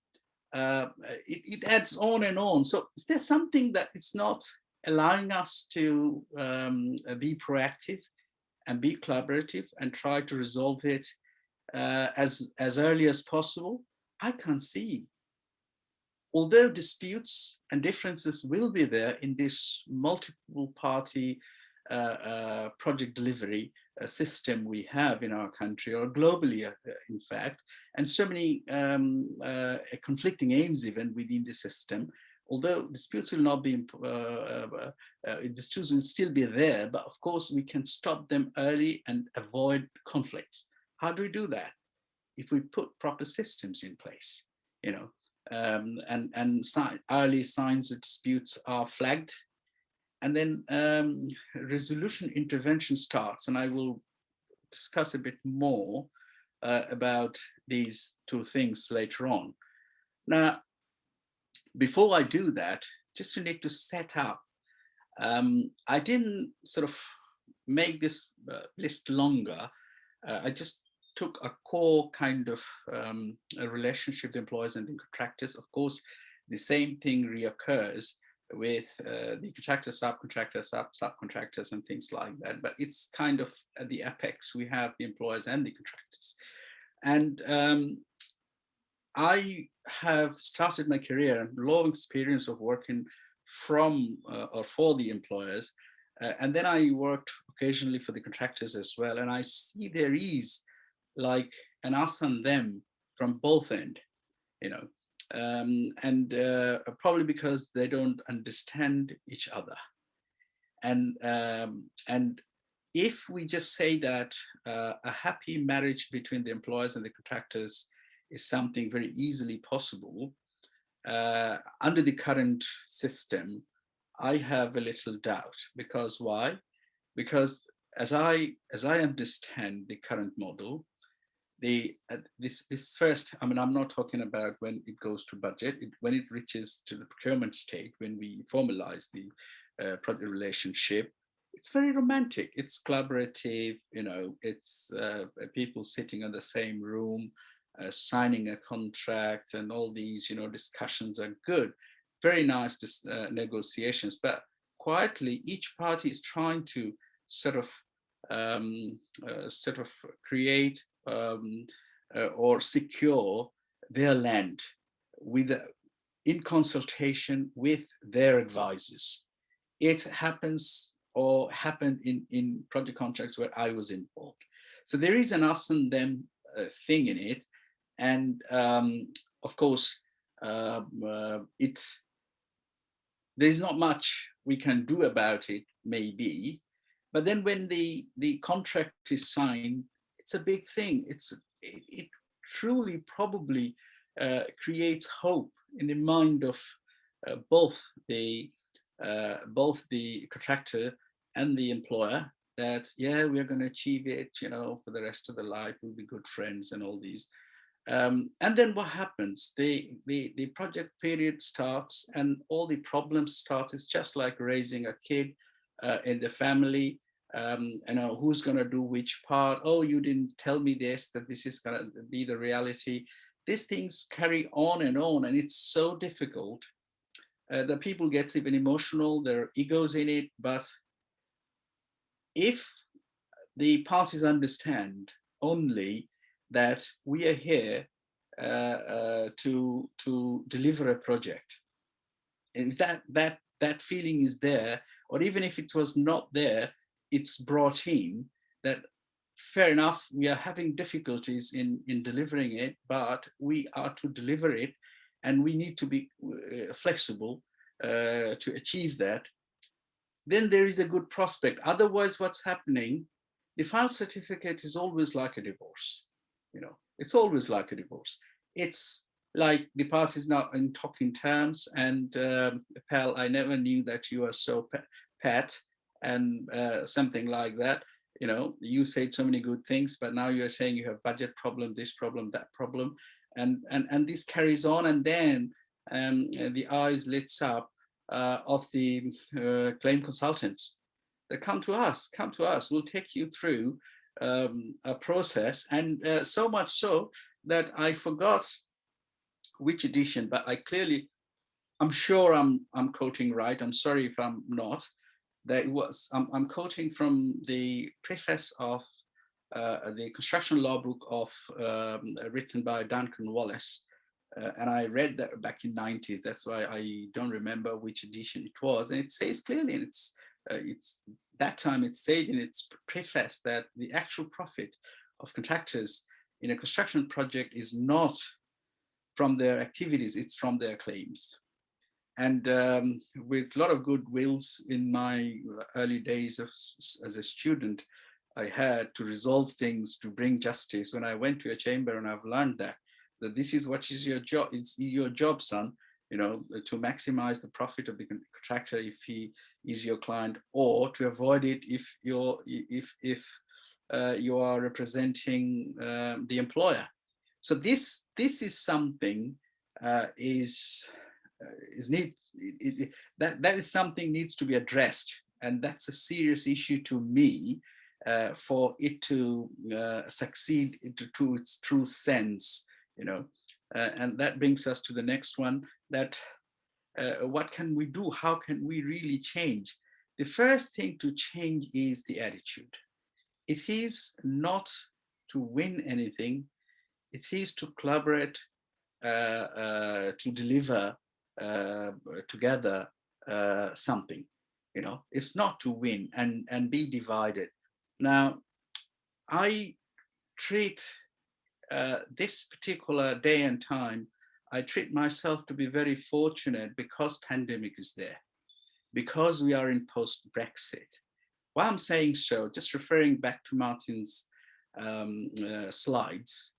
it adds on and on. So is there something that is not allowing us to be proactive and be collaborative and try to resolve it as early as possible? I can't see. Although disputes and differences will be there in this multiple party project delivery system we have in our country, or globally, in fact, and so many conflicting aims even within the system, although disputes will not be, disputes will still be there, but of course we can stop them early and avoid conflicts. How do we do that? If we put proper systems in place, you know, and early signs of disputes are flagged, and then resolution intervention starts. And I will discuss a bit more about these two things later on. Now, before I do that, just need to set up. I didn't sort of make this list longer. I just took a core kind of a relationship with employers and the contractors. Of course, the same thing reoccurs with the contractors, subcontractors, subcontractors, and things like that. But it's kind of at the apex. We have the employers and the contractors. And I have started my career and long experience of working from or for the employers. And then I worked occasionally for the contractors as well. And I see there is like an us and them from both ends, you know, and probably because they don't understand each other. And if we just say that a happy marriage between the employers and the contractors is something very easily possible under the current system, I have a little doubt. Because why? Because as I understand the current model, this first, I mean, I'm not talking about when it goes to budget, when it reaches to the procurement state, when we formalize the project relationship, it's very romantic, it's collaborative, you know, it's people sitting in the same room, signing a contract, and all these, you know, discussions are good, very nice negotiations, but quietly each party is trying to sort of create or secure their land in consultation with their advisors. It happens or happened in project contracts where I was involved. So there is an us and them thing in it. And of course, there's not much we can do about it may be. But then when the contract is signed, it's a big thing. It truly probably creates hope in the mind of both the contractor and the employer, that yeah, we're going to achieve it, you know, for the rest of the life, we'll be good friends and all these. And then what happens? The project period starts and all the problems starts. It's just like raising a kid in the family. You know, who's going to do which part? Oh, you didn't tell me this, that this is going to be the reality. These things carry on, and it's so difficult that people get even emotional. There are egos in it. But if the parties understand only that we are here to deliver a project, and that feeling is there, or even if it was not there, it's brought in, that fair enough, we are having difficulties in delivering it, but we are to deliver it, and we need to be flexible to achieve that. Then there is a good prospect. Otherwise, what's happening, the file certificate is always like a divorce. You know, it's always like a divorce. It's like the parties not in talking terms, and pal, I never knew that you are so pat, and something like that. You know, you said so many good things, but now you're saying you have budget problem, this problem, that problem, and this carries on, and then the eyes lights up of the claim consultants that come to us, we'll take you through a process. And so much so that I forgot which edition, but I'm sure I'm quoting right. I'm sorry if I'm not. That was, I'm quoting from the preface of the construction law book of written by Duncan Wallace. And I read that back in 90s. That's why I don't remember which edition it was. And it says clearly, and it's that time it said in its preface, that the actual profit of contractors in a construction project is not from their activities, it's from their claims. And with a lot of good wills in my early days as a student, I had to resolve things, to bring justice. When I went to a chamber, and I've learned that this is what is your job. It's your job, son, you know, to maximize the profit of the contractor if he is your client, or to avoid it if you are representing the employer. So this is something that is something needs to be addressed, and that's a serious issue to me, for it to succeed to its true sense, you know. And that brings us to the next one, that what can we do? How can we really change? The first thing to change is the attitude. It is not to win anything. It is to collaborate, to deliver together something. You know, it's not to win and be divided. Now, I treat this particular day and time, I treat myself to be very fortunate, because pandemic is there, because we are in post-Brexit. Why I'm saying so, just referring back to Martin's slides,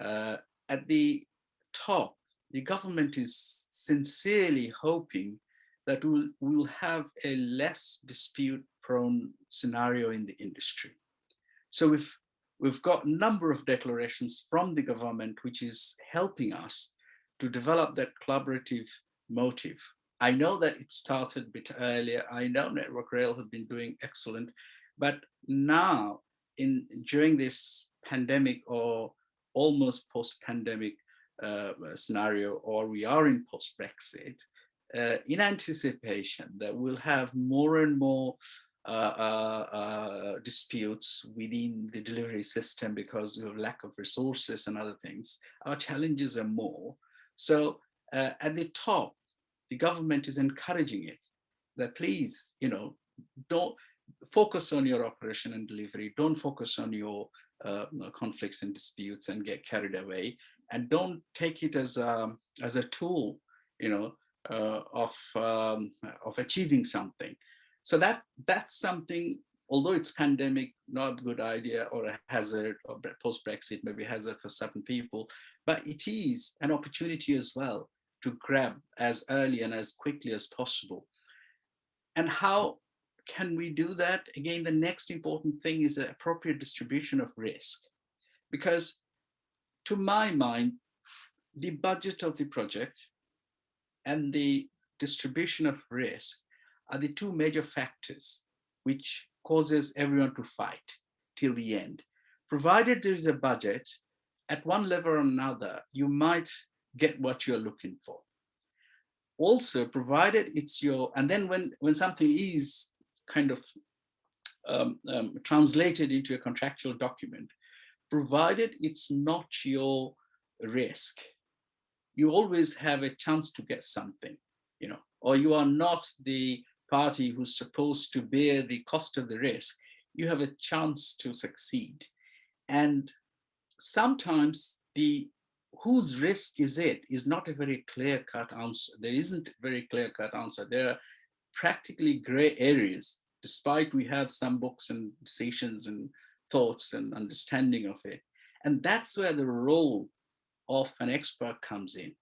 at the top, the government is sincerely hoping that we'll have a less dispute-prone scenario in the industry. So we've got a number of declarations from the government which is helping us to develop that collaborative motive. I know that it started a bit earlier. I know Network Rail have been doing excellent, but now during this pandemic, or almost post-pandemic scenario, or we are in post-Brexit, in anticipation that we'll have more and more disputes within the delivery system because of lack of resources and other things, our challenges are more. So at the top, the government is encouraging it, that please, you know, don't focus on your operation and delivery, don't focus on your conflicts and disputes and get carried away, and don't take it as a tool, you know, of achieving something. So that's something, although it's pandemic, not a good idea or a hazard, or post-Brexit maybe hazard for certain people, but it is an opportunity as well to grab as early and as quickly as possible. And how can we do that? Again, the next important thing is the appropriate distribution of risk. Because to my mind, the budget of the project and the distribution of risk are the two major factors which causes everyone to fight till the end. Provided there is a budget, at one level or another, you might get what you're looking for. Also, provided it's your, and then when something is kind of translated into a contractual document, provided it's not your risk, you always have a chance to get something, you know, or you are not the party who's supposed to bear the cost of the risk, you have a chance to succeed. And sometimes the whose risk is it is not a very clear-cut answer. There isn't a very clear-cut answer. There are practically gray areas, despite we have some books and decisions and thoughts and understanding of it. And that's where the role of an expert comes in.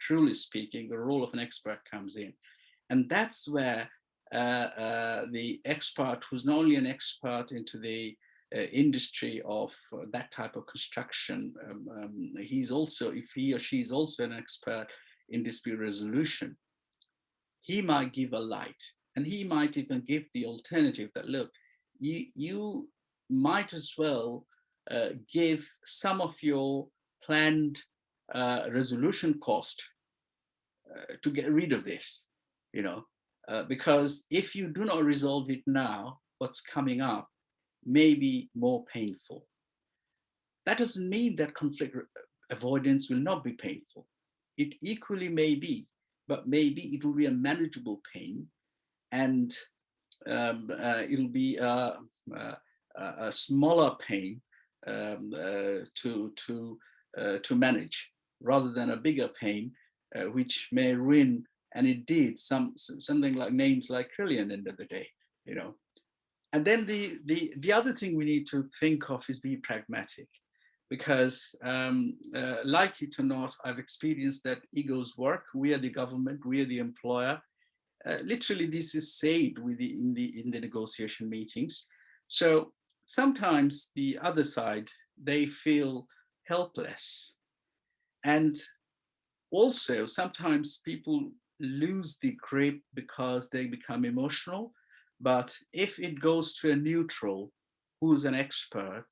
Truly speaking, the role of an expert comes in. And that's where the expert, who's not only an expert into the industry of that type of construction, he's also, if he or she is also an expert in dispute resolution, he might give a light, and he might even give the alternative that, look, you might as well give some of your planned resolution cost to get rid of this, you know, because if you do not resolve it now, what's coming up may be more painful. That doesn't mean that conflict avoidance will not be painful. It equally may be, but maybe it will be a manageable pain, and it'll be a smaller pain to manage, rather than a bigger pain, which may ruin, and it did, something like names like Trillion end of the day, you know. And then the other thing we need to think of is be pragmatic, because like it or not, I've experienced that egos work. We are the government, we are the employer. Literally, this is said in the negotiation meetings. So sometimes the other side, they feel helpless. And also sometimes people lose the grip because they become emotional. But if it goes to a neutral, who's an expert,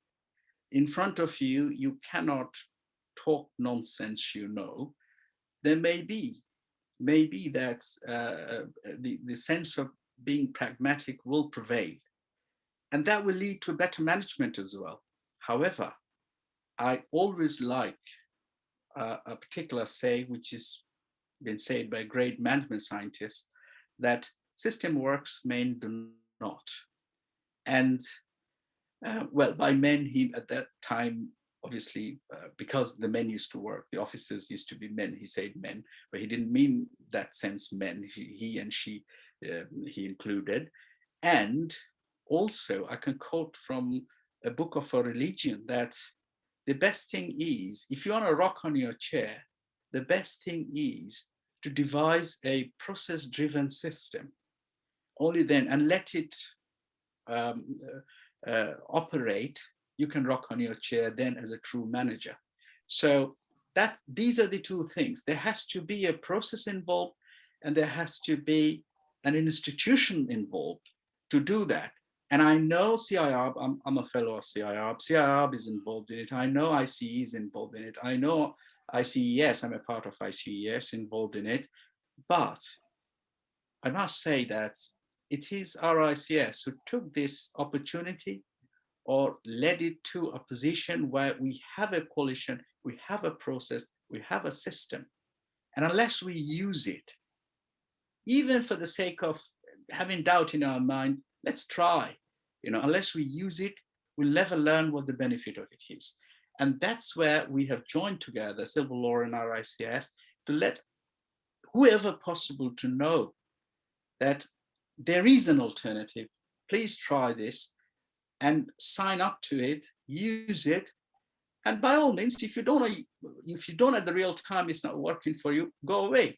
in front of you, you cannot talk nonsense, you know. There may be that the sense of being pragmatic will prevail. And that will lead to better management as well. However, I always like a particular say, which has been said by great management scientists, that system works, men do not. And well, by men, he at that time, obviously, because the men used to work, the officers used to be men, he said men, but he didn't mean that sense men, he and she, he included. And also, I can quote from a book of a religion that the best thing is, if you want to rock on your chair, the best thing is to devise a process-driven system. Only then, and let it operate, you can rock on your chair then as a true manager. So that these are the two things. There has to be a process involved, and there has to be an institution involved to do that. And I know CIARB, I'm a fellow of CIARB, CIARB is involved in it. I know ICE is involved in it. I know ICES, I'm a part of ICES, involved in it. But I must say that it is RICS who took this opportunity or led it to a position where we have a coalition, we have a process, we have a system. And unless we use it, even for the sake of having doubt in our mind, let's try. You know, unless we use it, we'll never learn what the benefit of it is. And that's where we have joined together, civil law and RICS, to let whoever possible to know that there is an alternative. Please try this and sign up to it, use it. And by all means, if you don't at the real time, it's not working for you, go away.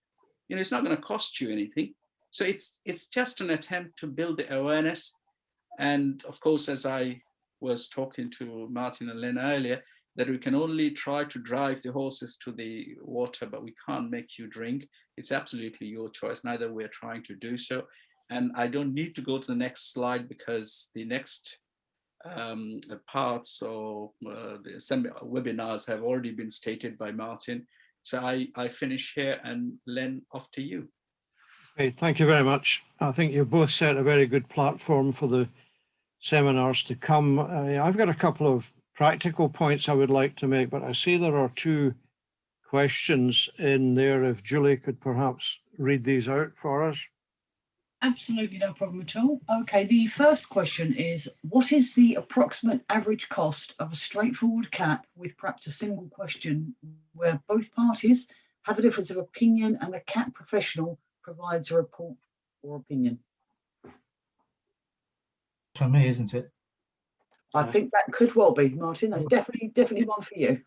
It's not going to cost you anything. So it's just an attempt to build the awareness. And of course, as I was talking to Martin and Len earlier, that we can only try to drive the horses to the water, but we can't make you drink. It's absolutely your choice. Neither we're trying to do so. And I don't need to go to the next slide because the next parts or the webinars have already been stated by Martin. So I finish here, and Len, off to you. Okay, thank you very much. I think you've both set a very good platform for the seminars to come. I've got a couple of practical points I would like to make, but I see there are two questions in there. If Julie could perhaps read these out for us. Absolutely no problem at all. Okay, the first question is, what is the approximate average cost of a straightforward CAP with perhaps a single question where both parties have a difference of opinion and the CAP professional provides a report or opinion? For me, isn't it? I think that could well be, Martin. That's definitely one for you.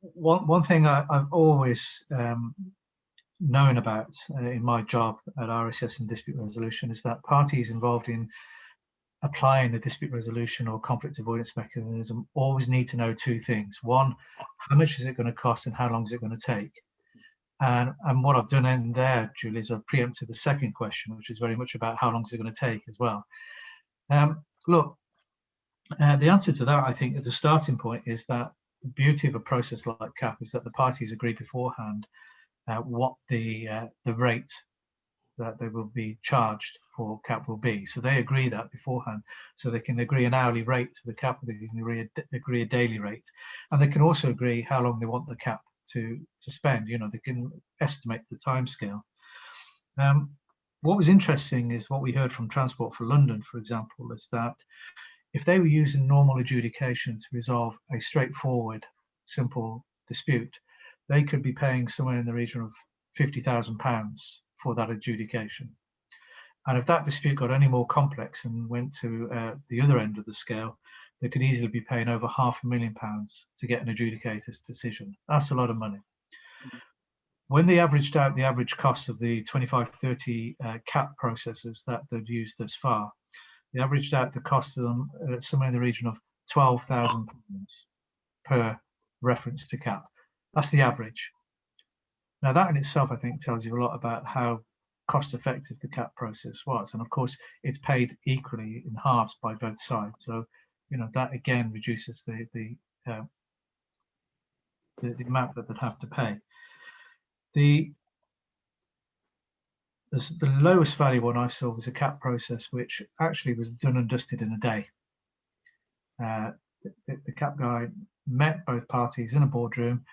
One thing I've always known about in my job at RSS and dispute resolution is that parties involved in applying the dispute resolution or conflict avoidance mechanism always need to know two things. One, how much is it going to cost and how long is it going to take? And what I've done in there, Julie, is I've preempted the second question, which is very much about how long is it going to take as well. Look, the answer to that, I think, at the starting point is that the beauty of a process like CAP is that the parties agree beforehand what the rate that they will be charged for CAP will be. So they agree that beforehand, so they can agree an hourly rate for the CAP, they can agree a daily rate, and they can also agree how long they want the CAP to spend. They can estimate the time scale. What was interesting is what we heard from Transport for London, for example, is that if they were using normal adjudication to resolve a straightforward, simple dispute, they could be paying somewhere in the region of £50,000 for that adjudication. And if that dispute got any more complex and went to the other end of the scale, they could easily be paying over £500,000 to get an adjudicator's decision. That's a lot of money. When they averaged out the average cost of the 25-30 CAP processes that they've used thus far, they averaged out the cost of them somewhere in the region of £12,000 per reference to CAP. That's the average. Now that in itself, I think, tells you a lot about how cost effective the CAP process was. And of course, it's paid equally in halves by both sides. So, that again reduces the amount that they'd have to pay. The lowest value one I saw was a CAP process, which actually was done and dusted in a day. The CAP guy met both parties in a boardroom.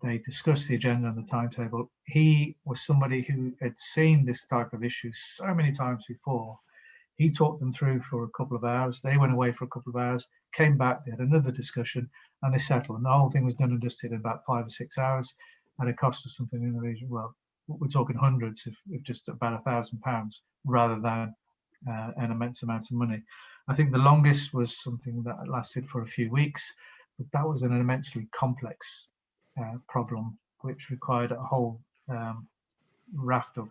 They discussed the agenda and the timetable. He was somebody who had seen this type of issue so many times before. He talked them through for a couple of hours. They went away for a couple of hours, came back, they had another discussion, and they settled. And the whole thing was done and dusted in about 5 or 6 hours. And it cost us something in the region, well, we're talking hundreds, if just about £1,000, rather than an immense amount of money. I think the longest was something that lasted for a few weeks, but that was an immensely complex problem, which required a whole raft of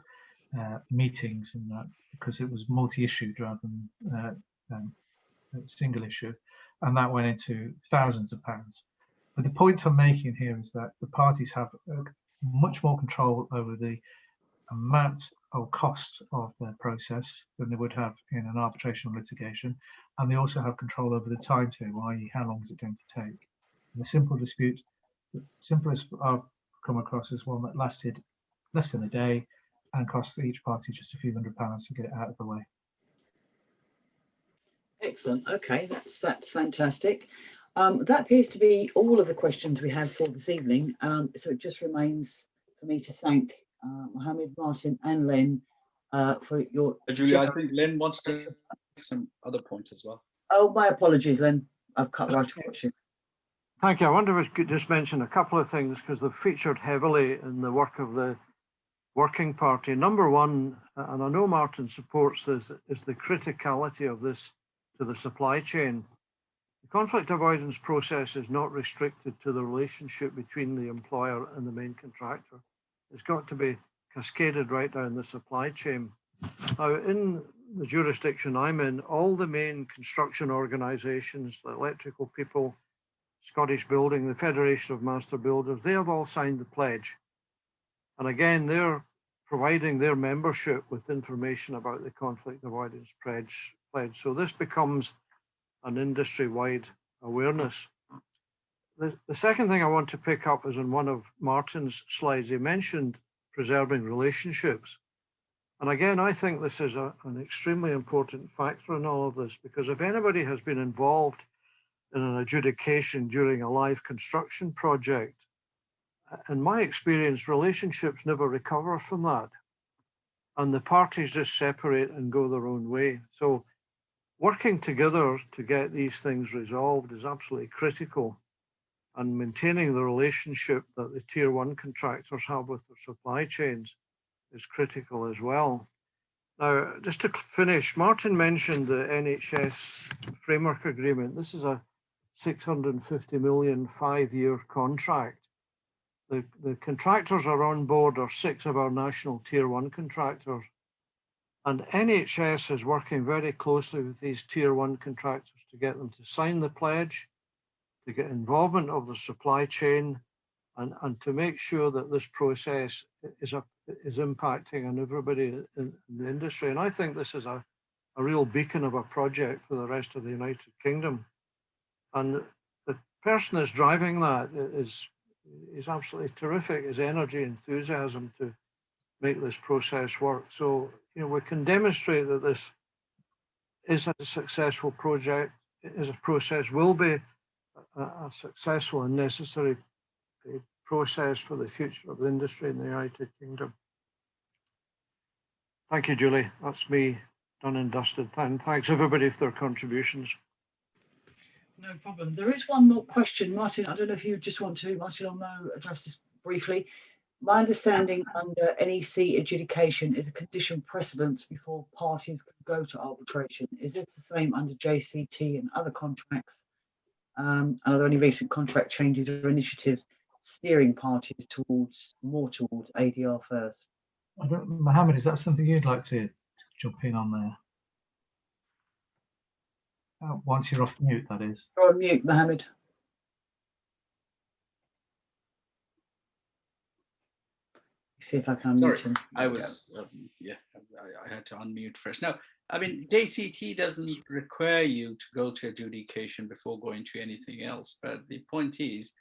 meetings and that, because it was multi-issued rather than a single issue, and that went into thousands of pounds. But the point I'm making here is that the parties have much more control over the amount or cost of their process than they would have in an arbitration litigation, and they also have control over the timetable, i.e. how long is it going to take. In a simple dispute, the simplest I've come across is one that lasted less than a day and cost each party just a few £100s to get it out of the way. Excellent. Okay, that's fantastic. That appears to be all of the questions we have for this evening. So it just remains for me to thank Mohammed, Martin, and Len for your. Julia, I think Len wants to make some other points as well. Oh, my apologies, Len. I've cut right across you. Thank you. I wonder if I could just mention a couple of things, because they've featured heavily in the work of the Working Party. Number one, and I know Martin supports this, is the criticality of this to the supply chain. The conflict avoidance process is not restricted to the relationship between the employer and the main contractor. It's got to be cascaded right down the supply chain. Now, in the jurisdiction I'm in, all the main construction organisations, the electrical people, Scottish Building, the Federation of Master Builders, they have all signed the pledge. And again, they're providing their membership with information about the conflict avoidance pledge. So this becomes an industry-wide awareness. The second thing I want to pick up is on one of Martin's slides. He mentioned preserving relationships. And again, I think this is an extremely important factor in all of this, because if anybody has been involved in an adjudication during a live construction project, in my experience, relationships never recover from that. And the parties just separate and go their own way. So working together to get these things resolved is absolutely critical. And maintaining the relationship that the tier one contractors have with their supply chains is critical as well. Now, just to finish, Martin mentioned the NHS framework agreement. This is a 650 million 5-year contract. The contractors are on board are 6 of our national tier one contractors. And NHS is working very closely with these tier one contractors to get them to sign the pledge, to get involvement of the supply chain, and to make sure that this process is impacting on everybody in the industry. And I think this is a real beacon of a project for the rest of the United Kingdom. And the person that's driving that is absolutely terrific, his energy, enthusiasm to make this process work. So, you know, we can demonstrate that this is a successful project, is a process, will be a successful and necessary process for the future of the industry in the United Kingdom. Thank you, Julie. That's me done and dusted. And thanks everybody for their contributions. No problem. There is one more question, Martin. I don't know if you just want to, Martin, I'll address this briefly. My understanding under NEC adjudication is a condition precedent before parties can go to arbitration. Is this the same under JCT and other contracts? And are there any recent contract changes or initiatives steering parties more towards ADR first? Mohammed, is that something you'd like to jump in on there? Once you're off mute, that is. You're on mute, Mohammed. See if I can unmute him. I was, I had to unmute first. Now, I mean, JCT doesn't require you to go to adjudication before going to anything else. But the point is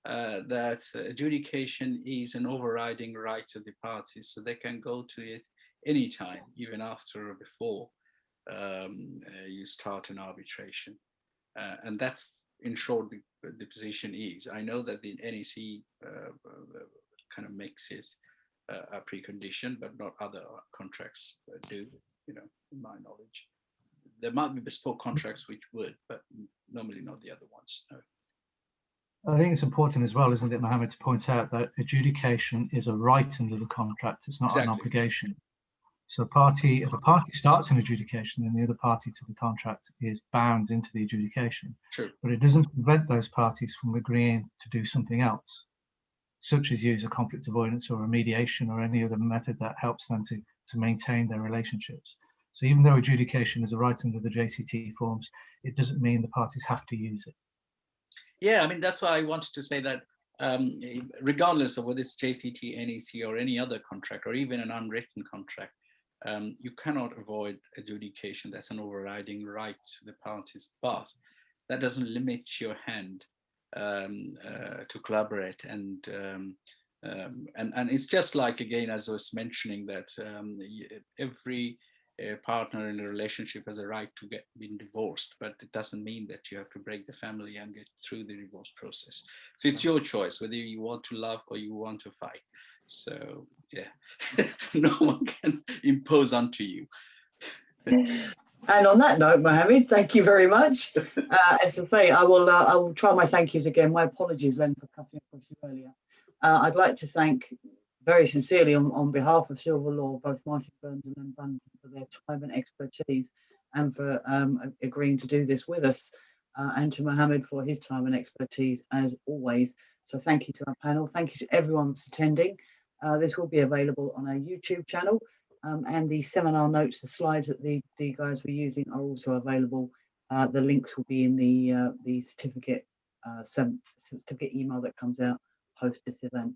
that adjudication is an overriding right of the parties, so they can go to it anytime, even after or before you start an arbitration. And that's, in short, the position is. I know that the NEC kind of makes it a precondition, but not other contracts do, you know, in my knowledge. There might be bespoke contracts which would, but normally not the other ones. No. I think it's important as well, isn't it, Mohammed, to point out that adjudication is a right under the contract. It's not an obligation. So if a party starts an adjudication, then the other party to the contract is bound into the adjudication. True. But it doesn't prevent those parties from agreeing to do something else, such as use a conflict avoidance or a mediation or any other method that helps them to maintain their relationships. So even though adjudication is a right under the JCT forms, it doesn't mean the parties have to use it. Yeah, I mean, that's why I wanted to say that regardless of whether it's JCT, NEC, or any other contract, or even an unwritten contract, you cannot avoid adjudication. That's an overriding right to the parties, but that doesn't limit your hand to collaborate. And it's just like, again, as I was mentioning, that every partner in a relationship has a right to get being divorced, but it doesn't mean that you have to break the family and get through the divorce process. So it's your choice whether you want to love or you want to fight. So yeah, no one can impose onto you. And on that note, Mohammed, thank you very much. As I say, I will try my thank yous again. My apologies, Len, for cutting across you earlier. I'd like to thank very sincerely on behalf of Silver Law, both Martin Burns and Len Bunton, for their time and expertise, and for agreeing to do this with us, and to Mohammed for his time and expertise as always. So thank you to our panel. Thank you to everyone that's attending. This will be available on our YouTube channel, and the seminar notes, the slides that the guys were using are also available. The links will be in the certificate email that comes out post this event.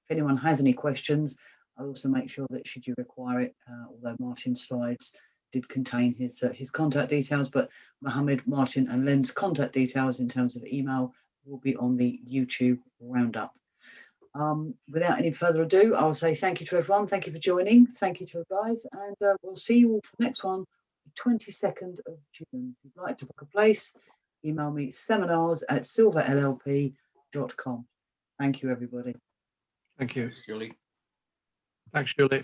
If anyone has any questions, I'll also make sure that should you require it, although Martin's slides did contain his contact details, but Mohammed, Martin and Len's contact details in terms of email will be on the YouTube roundup. Without any further ado, I'll say thank you to everyone. Thank you for joining. Thank you to the guys, and we'll see you all for the next one, the 22nd of June. If you'd like to book a place, email me seminars@silverllp.com. Thank you, everybody. Thank you. Julie. Thanks, Julie.